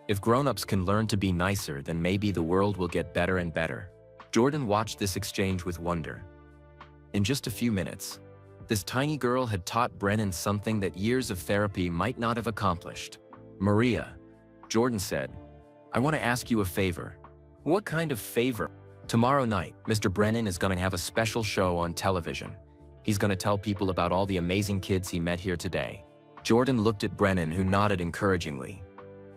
"If grown-ups can learn to be nicer, then maybe the world will get better and better." Jordan watched this exchange with wonder. In just a few minutes, this tiny girl had taught Brennan something that years of therapy might not have accomplished. "Maria," Jordan said, "I want to ask you a favor." "What kind of favor?" "Tomorrow night, Mr. Brennan is going to have a special show on television. He's going to tell people about all the amazing kids he met here today." Jordan looked at Brennan, who nodded encouragingly.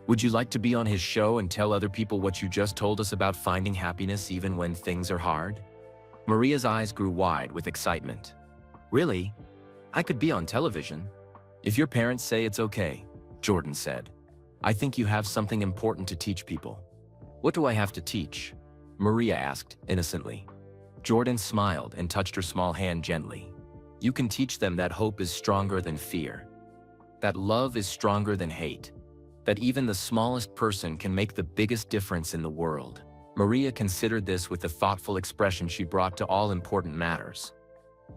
"Would you like to be on his show and tell other people what you just told us about finding happiness even when things are hard?" Maria's eyes grew wide with excitement. "Really? I could be on television?" "If your parents say it's okay," Jordan said. "I think you have something important to teach people." "What do I have to teach?" Maria asked innocently. Jordan smiled and touched her small hand gently. "You can teach them that hope is stronger than fear, that love is stronger than hate, that even the smallest person can make the biggest difference in the world." Maria considered this with the thoughtful expression she brought to all important matters.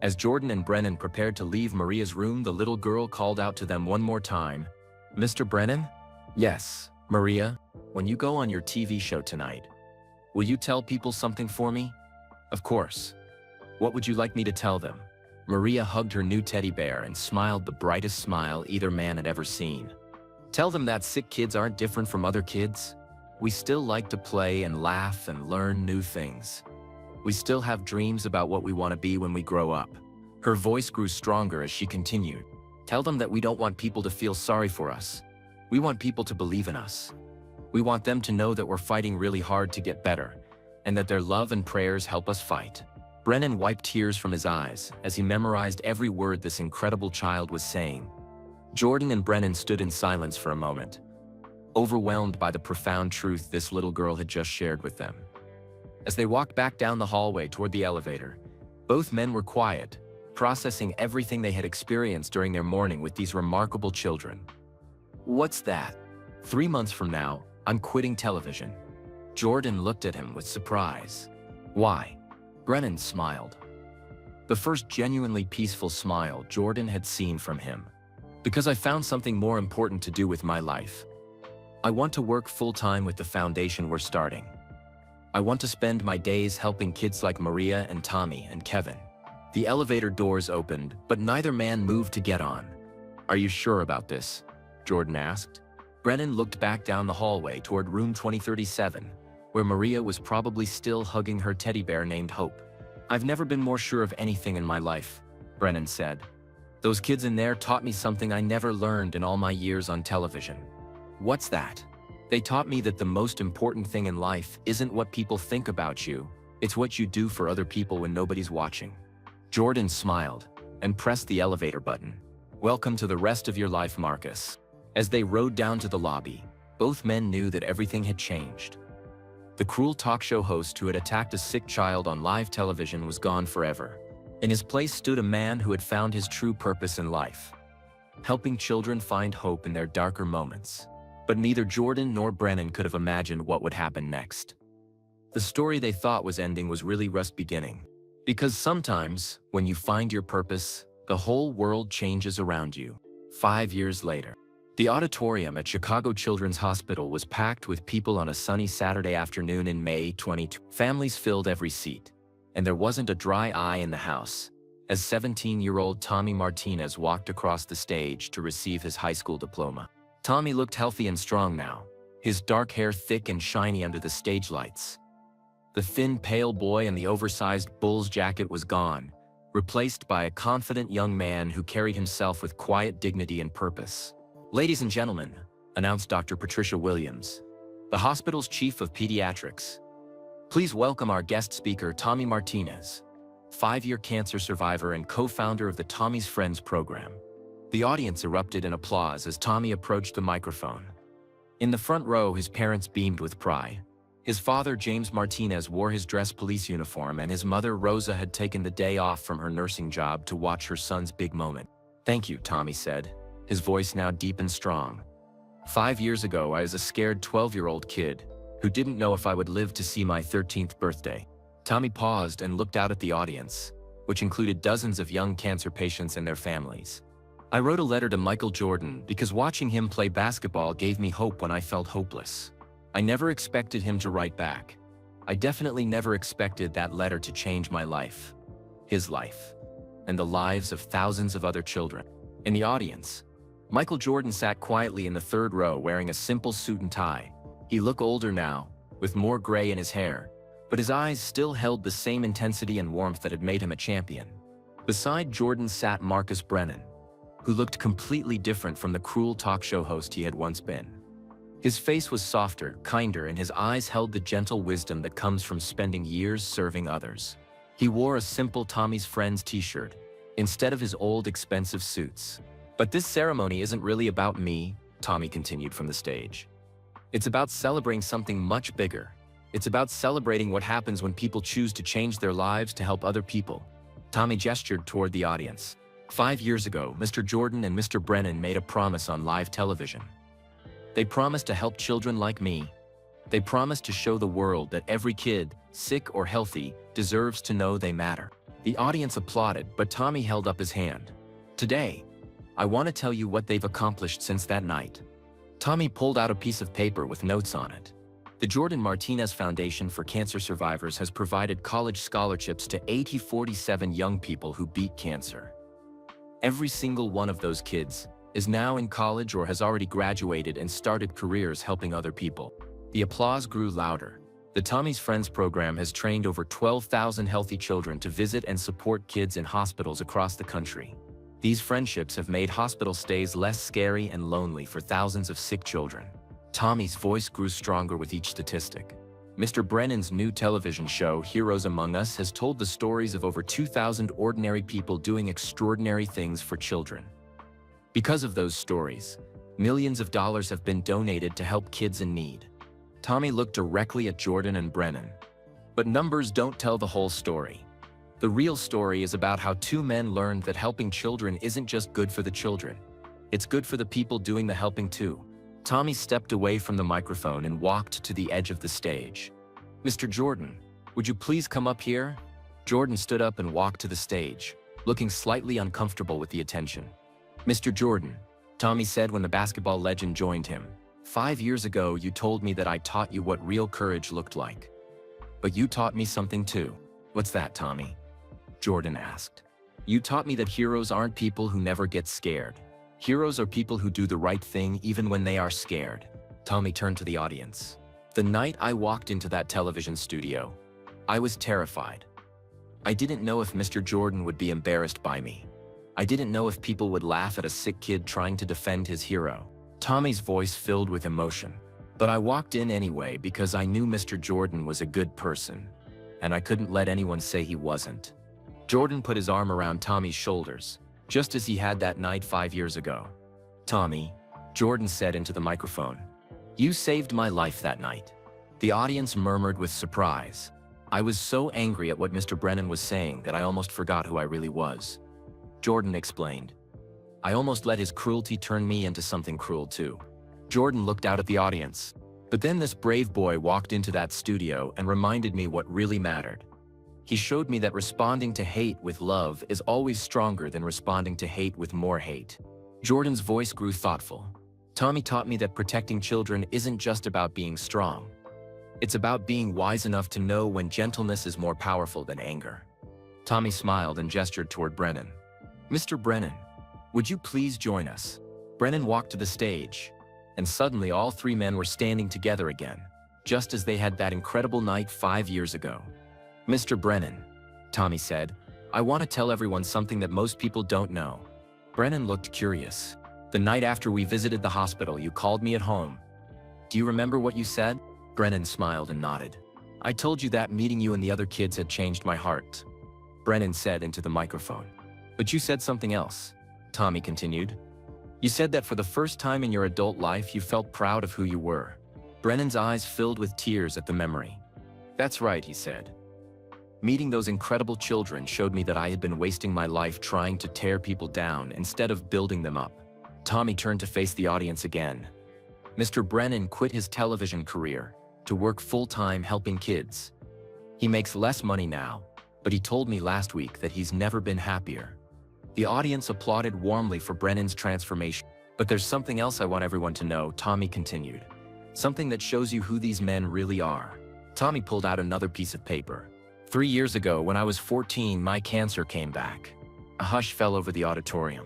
As Jordan and Brennan prepared to leave Maria's room, the little girl called out to them one more time, "Mr. Brennan?" "Yes, Maria, when you go on your TV show tonight, will you tell people something for me?" "Of course. What would you like me to tell them?" Maria hugged her new teddy bear and smiled the brightest smile either man had ever seen. "Tell them that sick kids aren't different from other kids. We still like to play and laugh and learn new things. We still have dreams about what we want to be when we grow up." Her voice grew stronger as she continued. "Tell them that we don't want people to feel sorry for us. We want people to believe in us. We want them to know that we're fighting really hard to get better, and that their love and prayers help us fight." Brennan wiped tears from his eyes as he memorized every word this incredible child was saying. Jordan and Brennan stood in silence for a moment, overwhelmed by the profound truth this little girl had just shared with them. As they walked back down the hallway toward the elevator, both men were quiet, processing everything they had experienced during their morning with these remarkable children. "What's that?" 3 months from now, I'm quitting television." Jordan looked at him with surprise. "Why?" Brennan smiled. The first genuinely peaceful smile Jordan had seen from him. "Because I found something more important to do with my life. I want to work full-time with the foundation we're starting. I want to spend my days helping kids like Maria and Tommy and Kevin." The elevator doors opened, but neither man moved to get on. "Are you sure about this?" Jordan asked. Brennan looked back down the hallway toward room 2037, where Maria was probably still hugging her teddy bear named Hope. "I've never been more sure of anything in my life," Brennan said. "Those kids in there taught me something I never learned in all my years on television." "What's that?" "They taught me that the most important thing in life isn't what people think about you, it's what you do for other people when nobody's watching." Jordan smiled and pressed the elevator button. "Welcome to the rest of your life, Marcus." As they rode down to the lobby, both men knew that everything had changed. The cruel talk show host who had attacked a sick child on live television was gone forever. In his place stood a man who had found his true purpose in life, helping children find hope in their darker moments. But neither Jordan nor Brennan could have imagined what would happen next. The story they thought was ending was really just beginning. Because sometimes, when you find your purpose, the whole world changes around you. 5 years later, the auditorium at Chicago Children's Hospital was packed with people on a sunny Saturday afternoon in May 2020. Families filled every seat, and there wasn't a dry eye in the house. as 17-year-old Tommy Martinez walked across the stage to receive his high school diploma. Tommy looked healthy and strong now, his dark hair thick and shiny under the stage lights. The thin, pale boy in the oversized Bulls jacket was gone, replaced by a confident young man who carried himself with quiet dignity and purpose. "Ladies and gentlemen," announced Dr. Patricia Williams, the hospital's chief of pediatrics, "please welcome our guest speaker, Tommy Martinez, 5-year cancer survivor and co-founder of the Tommy's Friends program." The audience erupted in applause as Tommy approached the microphone. In the front row, his parents beamed with pride. His father, James Martinez, wore his dress police uniform, and his mother, Rosa, had taken the day off from her nursing job to watch her son's big moment. "Thank you," Tommy said, his voice now deep and strong. 5 years ago, I was a scared 12-year-old kid who didn't know if I would live to see my 13th birthday. Tommy paused and looked out at the audience, which included dozens of young cancer patients and their families. "I wrote a letter to Michael Jordan because watching him play basketball gave me hope when I felt hopeless. I never expected him to write back. I definitely never expected that letter to change my life, his life, and the lives of thousands of other children." In the audience, Michael Jordan sat quietly in the third row wearing a simple suit and tie. He looked older now, with more gray in his hair, but his eyes still held the same intensity and warmth that had made him a champion. Beside Jordan sat Marcus Brennan, who looked completely different from the cruel talk show host he had once been. His face was softer, kinder, and his eyes held the gentle wisdom that comes from spending years serving others. He wore a simple Tommy's Friends t-shirt, instead of his old expensive suits. "But this ceremony isn't really about me," Tommy continued from the stage. "It's about celebrating something much bigger. It's about celebrating what happens when people choose to change their lives to help other people." Tommy gestured toward the audience. 5 years ago, Mr. Jordan and Mr. Brennan made a promise on live television. They promised to help children like me. They promised to show the world that every kid, sick or healthy, deserves to know they matter. The audience applauded, but Tommy held up his hand. "Today, I want to tell you what they've accomplished since that night." Tommy pulled out a piece of paper with notes on it. The Jordan Martinez Foundation for Cancer Survivors has provided college scholarships to 47 young people who beat cancer. Every single one of those kids is now in college or has already graduated and started careers helping other people. The applause grew louder. The Tommy's Friends program has trained over 12,000 healthy children to visit and support kids in hospitals across the country. These friendships have made hospital stays less scary and lonely for thousands of sick children. Tommy's voice grew stronger with each statistic. Mr. Brennan's new television show, Heroes Among Us, has told the stories of over 2,000 ordinary people doing extraordinary things for children. Because of those stories, millions of dollars have been donated to help kids in need. Tommy looked directly at Jordan and Brennan. But numbers don't tell the whole story. The real story is about how two men learned that helping children isn't just good for the children. It's good for the people doing the helping too. Tommy stepped away from the microphone and walked to the edge of the stage. "Mr. Jordan, would you please come up here?" Jordan stood up and walked to the stage, looking slightly uncomfortable with the attention. "Mr. Jordan," Tommy said when the basketball legend joined him, 5 years ago you told me that I taught you what real courage looked like. But you taught me something too." "What's that, Tommy?" Jordan asked. "You taught me that heroes aren't people who never get scared. Heroes are people who do the right thing even when they are scared." Tommy turned to the audience. "The night I walked into that television studio, I was terrified. I didn't know if Mr. Jordan would be embarrassed by me. I didn't know if people would laugh at a sick kid trying to defend his hero." Tommy's voice filled with emotion. "But I walked in anyway because I knew Mr. Jordan was a good person, and I couldn't let anyone say he wasn't." Jordan put his arm around Tommy's shoulders, just as he had that night 5 years ago. "Tommy," Jordan said into the microphone, "you saved my life that night." The audience murmured with surprise. "I was so angry at what Mr. Brennan was saying that I almost forgot who I really was." Jordan explained. "I almost let his cruelty turn me into something cruel too." Jordan looked out at the audience. "But then this brave boy walked into that studio and reminded me what really mattered. He showed me that responding to hate with love is always stronger than responding to hate with more hate." Jordan's voice grew thoughtful. "Tommy taught me that protecting children isn't just about being strong. It's about being wise enough to know when gentleness is more powerful than anger." Tommy smiled and gestured toward Brennan. "Mr. Brennan, would you please join us?" Brennan walked to the stage, and suddenly all three men were standing together again, just as they had that incredible night 5 years ago. "Mr. Brennan," Tommy said, "I want to tell everyone something that most people don't know." Brennan looked curious. "The night after we visited the hospital, you called me at home. Do you remember what you said?" Brennan smiled and nodded. "I told you that meeting you and the other kids had changed my heart," Brennan said into the microphone. "But you said something else," Tommy continued. "You said that for the first time in your adult life you felt proud of who you were." Brennan's eyes filled with tears at the memory. "That's right," he said. "Meeting those incredible children showed me that I had been wasting my life trying to tear people down instead of building them up." Tommy turned to face the audience again. Mr. Brennan quit his television career to work full-time helping kids. He makes less money now, but he told me last week that he's never been happier. The audience applauded warmly for Brennan's transformation. "But there's something else I want everyone to know," Tommy continued. "Something that shows you who these men really are." Tommy pulled out another piece of paper. 3 years ago, when I was 14, my cancer came back." A hush fell over the auditorium.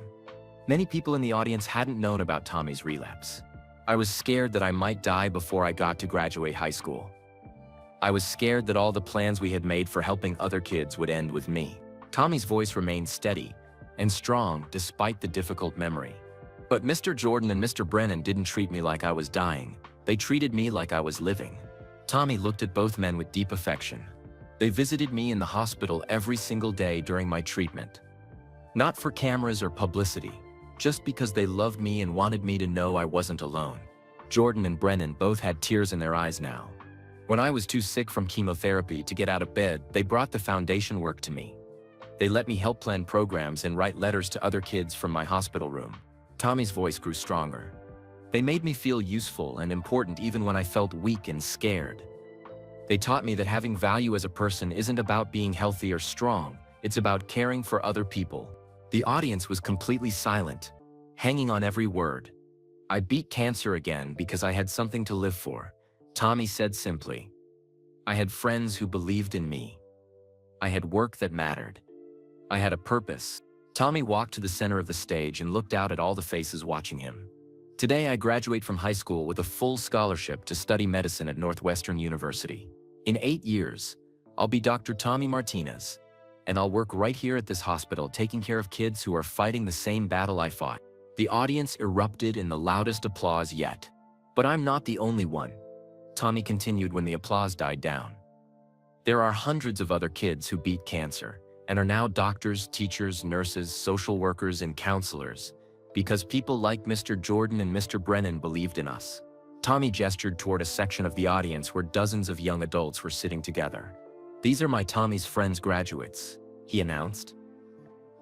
Many people in the audience hadn't known about Tommy's relapse. "I was scared that I might die before I got to graduate high school. I was scared that all the plans we had made for helping other kids would end with me." Tommy's voice remained steady and strong despite the difficult memory. "But Mr. Jordan and Mr. Brennan didn't treat me like I was dying. They treated me like I was living." Tommy looked at both men with deep affection. "They visited me in the hospital every single day during my treatment. Not for cameras or publicity, just because they loved me and wanted me to know I wasn't alone." Jordan and Brennan both had tears in their eyes now. "When I was too sick from chemotherapy to get out of bed, they brought the foundation work to me. They let me help plan programs and write letters to other kids from my hospital room." Tommy's voice grew stronger. "They made me feel useful and important even when I felt weak and scared. They taught me that having value as a person isn't about being healthy or strong, it's about caring for other people." The audience was completely silent, hanging on every word. "I beat cancer again because I had something to live for," Tommy said simply. "I had friends who believed in me. I had work that mattered. I had a purpose." Tommy walked to the center of the stage and looked out at all the faces watching him. "Today I graduate from high school with a full scholarship to study medicine at Northwestern University. In 8 years, I'll be Dr. Tommy Martinez, and I'll work right here at this hospital taking care of kids who are fighting the same battle I fought." The audience erupted in the loudest applause yet. "But I'm not the only one," Tommy continued when the applause died down. "There are hundreds of other kids who beat cancer and are now doctors, teachers, nurses, social workers, and counselors, because people like Mr. Jordan and Mr. Brennan believed in us." Tommy gestured toward a section of the audience where dozens of young adults were sitting together. "These are my Tommy's Friends graduates," he announced.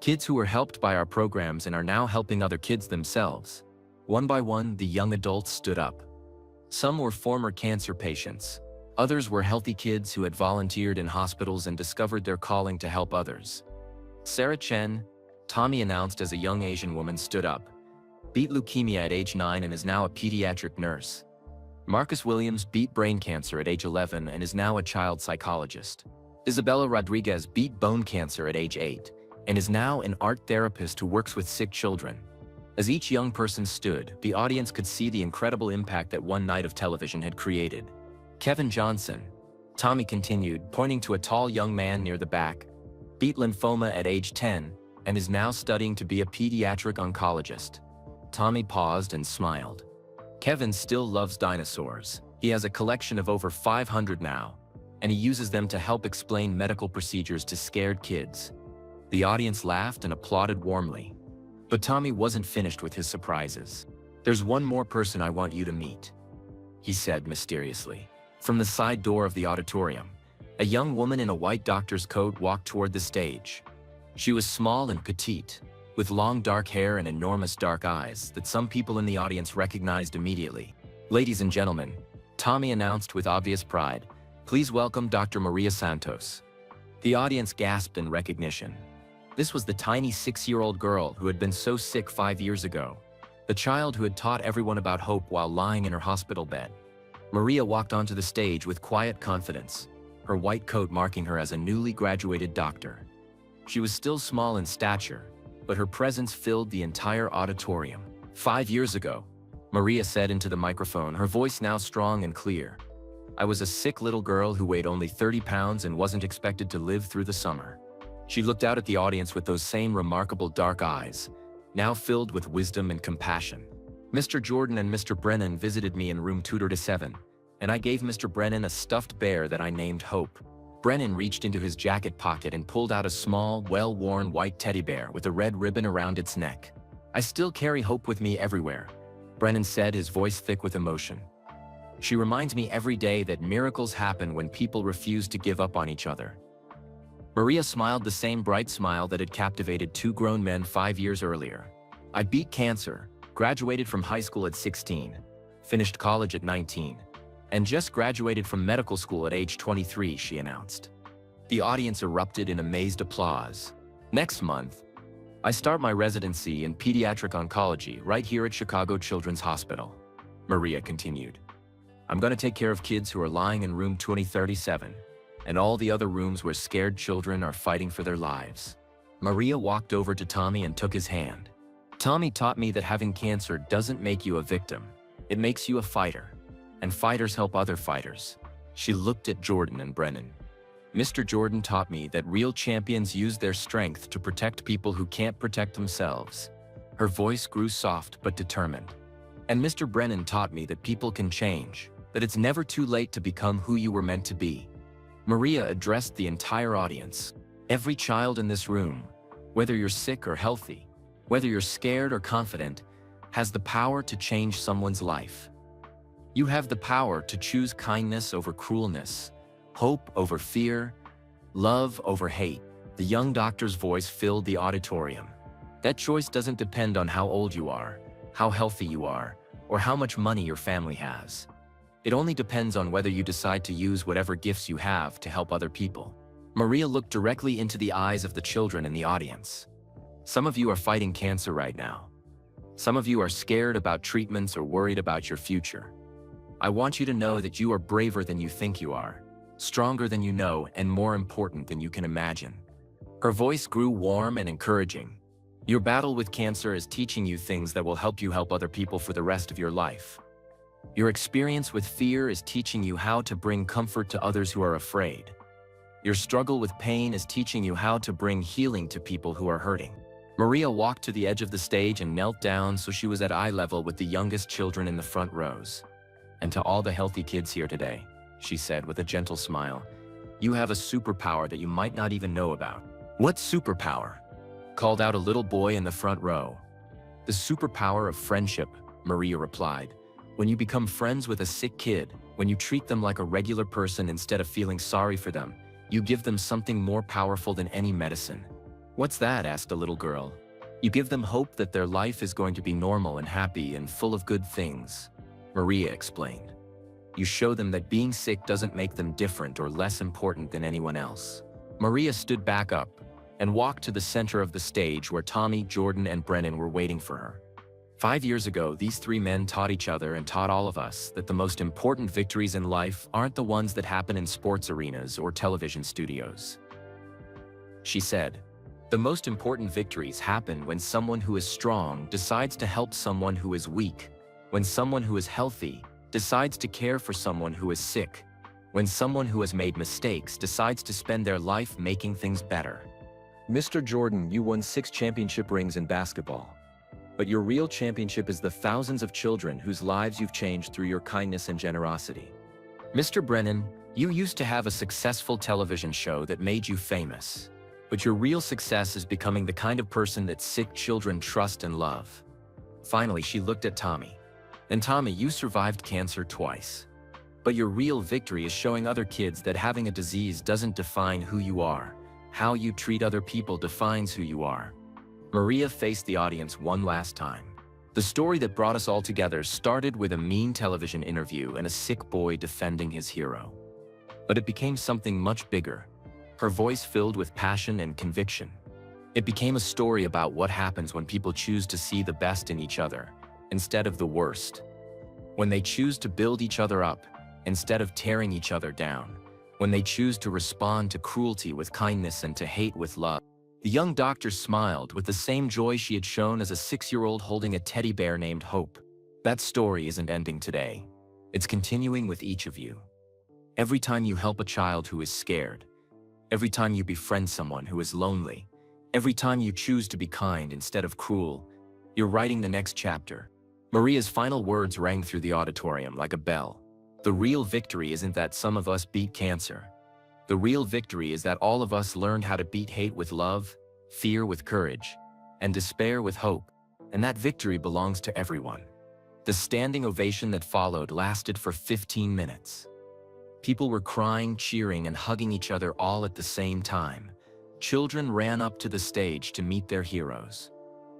"Kids who were helped by our programs and are now helping other kids themselves." One by one, the young adults stood up. Some were former cancer patients. Others were healthy kids who had volunteered in hospitals and discovered their calling to help others. Sarah Chen, Tommy announced as a young Asian woman, stood up. Beat leukemia at age 9 and is now a pediatric nurse. Marcus Williams beat brain cancer at age 11 and is now a child psychologist. Isabella Rodriguez beat bone cancer at age 8 and is now an art therapist who works with sick children. As each young person stood, the audience could see the incredible impact that one night of television had created. Kevin Johnson, Tommy continued, pointing to a tall young man near the back, beat lymphoma at age 10 and is now studying to be a pediatric oncologist. Tommy paused and smiled. Kevin still loves dinosaurs. He has a collection of over 500 now, and he uses them to help explain medical procedures to scared kids. The audience laughed and applauded warmly. But Tommy wasn't finished with his surprises. "There's one more person I want you to meet," he said mysteriously. From the side door of the auditorium, a young woman in a white doctor's coat walked toward the stage. She was small and petite, with long dark hair and enormous dark eyes that some people in the audience recognized immediately. "Ladies and gentlemen," Tommy announced with obvious pride, "please welcome Dr. Maria Santos." The audience gasped in recognition. This was the tiny 6-year-old girl who had been so sick 5 years ago, the child who had taught everyone about hope while lying in her hospital bed. Maria walked onto the stage with quiet confidence, her white coat marking her as a newly graduated doctor. She was still small in stature, but her presence filled the entire auditorium. 5 years ago, Maria said into the microphone, her voice now strong and clear. I was a sick little girl who weighed only 30 pounds and wasn't expected to live through the summer. She looked out at the audience with those same remarkable dark eyes, now filled with wisdom and compassion. Mr. Jordan and Mr. Brennan visited me in room 207, and I gave Mr. Brennan a stuffed bear that I named Hope. Brennan reached into his jacket pocket and pulled out a small, well-worn white teddy bear with a red ribbon around its neck. I still carry Hope with me everywhere, Brennan said, his voice thick with emotion. She reminds me every day that miracles happen when people refuse to give up on each other. Maria smiled the same bright smile that had captivated 2 grown men 5 years earlier. I beat cancer, graduated from high school at 16, finished college at 19, and just graduated from medical school at age 23, she announced. The audience erupted in amazed applause. Next month, I start my residency in pediatric oncology right here at Chicago Children's Hospital, Maria continued. I'm going to take care of kids who are lying in room 2037, and all the other rooms where scared children are fighting for their lives. Maria walked over to Tommy and took his hand. Tommy taught me that having cancer doesn't make you a victim. It makes you a fighter, and fighters help other fighters. She looked at Jordan and Brennan. Mr. Jordan taught me that real champions use their strength to protect people who can't protect themselves. Her voice grew soft but determined. And Mr. Brennan taught me that people can change, that it's never too late to become who you were meant to be. Maria addressed the entire audience. Every child in this room, whether you're sick or healthy, whether you're scared or confident, has the power to change someone's life. You have the power to choose kindness over cruelness, hope over fear, love over hate. The young doctor's voice filled the auditorium. That choice doesn't depend on how old you are, how healthy you are, or how much money your family has. It only depends on whether you decide to use whatever gifts you have to help other people. Maria looked directly into the eyes of the children in the audience. Some of you are fighting cancer right now. Some of you are scared about treatments or worried about your future. I want you to know that you are braver than you think you are, stronger than you know, and more important than you can imagine. Her voice grew warm and encouraging. Your battle with cancer is teaching you things that will help you help other people for the rest of your life. Your experience with fear is teaching you how to bring comfort to others who are afraid. Your struggle with pain is teaching you how to bring healing to people who are hurting. Maria walked to the edge of the stage and knelt down so she was at eye level with the youngest children in the front rows. And to all the healthy kids here today, she said with a gentle smile, you have a superpower that you might not even know about. What superpower? Called out a little boy in the front row. The superpower of friendship, Maria replied. When you become friends with a sick kid, when you treat them like a regular person instead of feeling sorry for them, you give them something more powerful than any medicine. What's that? Asked a little girl. You give them hope that their life is going to be normal and happy and full of good things, Maria explained. You show them that being sick doesn't make them different or less important than anyone else. Maria stood back up and walked to the center of the stage where Tommy, Jordan, and Brennan were waiting for her. 5 years ago, these 3 men taught each other and taught all of us that the most important victories in life aren't the ones that happen in sports arenas or television studios. She said, the most important victories happen when someone who is strong decides to help someone who is weak, when someone who is healthy decides to care for someone who is sick, when someone who has made mistakes decides to spend their life making things better. Mr. Jordan, you won 6 championship rings in basketball. But your real championship is the thousands of children whose lives you've changed through your kindness and generosity. Mr. Brennan, you used to have a successful television show that made you famous. But your real success is becoming the kind of person that sick children trust and love. Finally, she looked at Tommy. And Tommy, you survived cancer twice. But your real victory is showing other kids that having a disease doesn't define who you are. How you treat other people defines who you are. Maria faced the audience one last time. The story that brought us all together started with a mean television interview and a sick boy defending his hero. But it became something much bigger. Her voice filled with passion and conviction. It became a story about what happens when people choose to see the best in each other, instead of the worst. When they choose to build each other up, instead of tearing each other down. When they choose to respond to cruelty with kindness and to hate with love. The young doctor smiled with the same joy she had shown as a 6-year-old holding a teddy bear named Hope. That story isn't ending today. It's continuing with each of you. Every time you help a child who is scared, every time you befriend someone who is lonely, every time you choose to be kind instead of cruel, you're writing the next chapter. Maria's final words rang through the auditorium like a bell. The real victory isn't that some of us beat cancer. The real victory is that all of us learned how to beat hate with love, fear with courage, and despair with hope, and that victory belongs to everyone. The standing ovation that followed lasted for 15 minutes. People were crying, cheering, and hugging each other all at the same time. Children ran up to the stage to meet their heroes.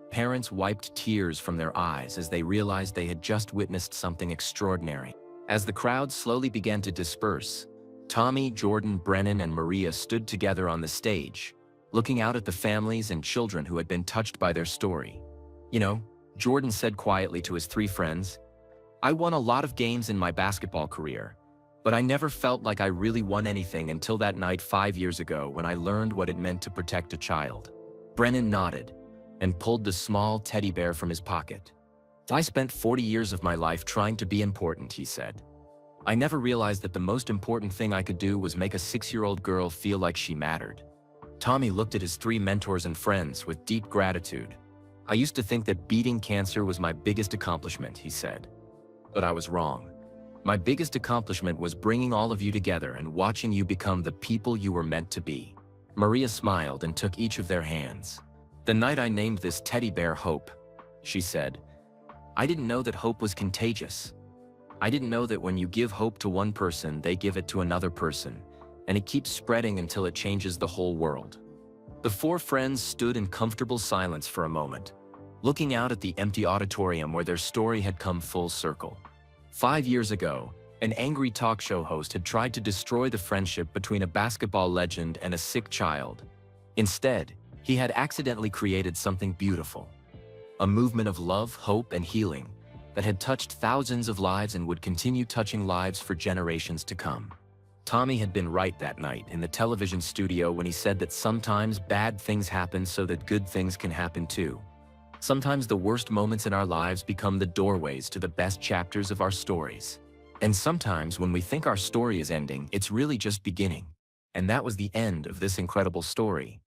Parents wiped tears from their eyes as they realized they had just witnessed something extraordinary. As the crowd slowly began to disperse, Tommy, Jordan, Brennan, and Maria stood together on the stage, looking out at the families and children who had been touched by their story. "You know," Jordan said quietly to his 3 friends, "I won a lot of games in my basketball career, but I never felt like I really won anything until that night 5 years ago when I learned what it meant to protect a child." Brennan nodded and pulled the small teddy bear from his pocket. "I spent 40 years of my life trying to be important," he said. "I never realized that the most important thing I could do was make a 6-year-old girl feel like she mattered." Tommy looked at his 3 mentors and friends with deep gratitude. "I used to think that beating cancer was my biggest accomplishment," he said. "But I was wrong. My biggest accomplishment was bringing all of you together and watching you become the people you were meant to be." Maria smiled and took each of their hands. "The night I named this teddy bear Hope," she said, "I didn't know that hope was contagious. I didn't know that when you give hope to one person, they give it to another person, and it keeps spreading until it changes the whole world." The 4 friends stood in comfortable silence for a moment, looking out at the empty auditorium where their story had come full circle. 5 years ago, an angry talk show host had tried to destroy the friendship between a basketball legend and a sick child. Instead, he had accidentally created something beautiful, a movement of love, hope, and healing that had touched thousands of lives and would continue touching lives for generations to come. Tommy had been right that night in the television studio when he said that sometimes bad things happen so that good things can happen too. Sometimes the worst moments in our lives become the doorways to the best chapters of our stories. And sometimes when we think our story is ending, it's really just beginning. And that was the end of this incredible story.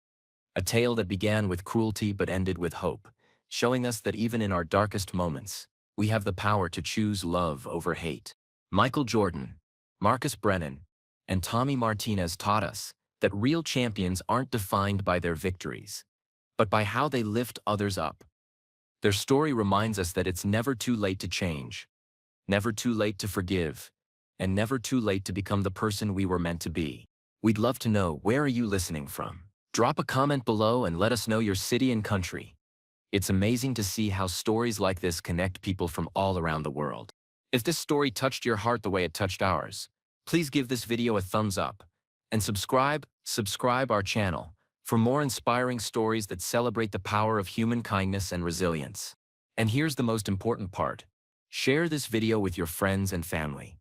A tale that began with cruelty but ended with hope, showing us that even in our darkest moments, we have the power to choose love over hate. Michael Jordan, Marcus Brennan, and Tommy Martinez taught us that real champions aren't defined by their victories, but by how they lift others up. Their story reminds us that it's never too late to change, never too late to forgive, and never too late to become the person we were meant to be. We'd love to know, where are you listening from? Drop a comment below and let us know your city and country. It's amazing to see how stories like this connect people from all around the world. If this story touched your heart the way it touched ours, please give this video a thumbs up and subscribe our channel for more inspiring stories that celebrate the power of human kindness and resilience. And here's the most important part. Share this video with your friends and family.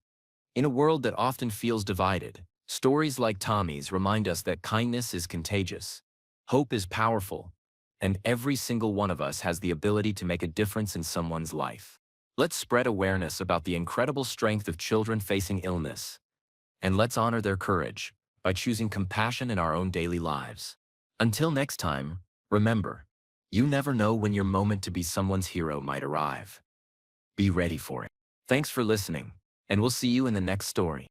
In a world that often feels divided, stories like Tommy's remind us that kindness is contagious, hope is powerful, and every single one of us has the ability to make a difference in someone's life. Let's spread awareness about the incredible strength of children facing illness, and let's honor their courage by choosing compassion in our own daily lives. Until next time, remember, you never know when your moment to be someone's hero might arrive. Be ready for it. Thanks for listening, and we'll see you in the next story.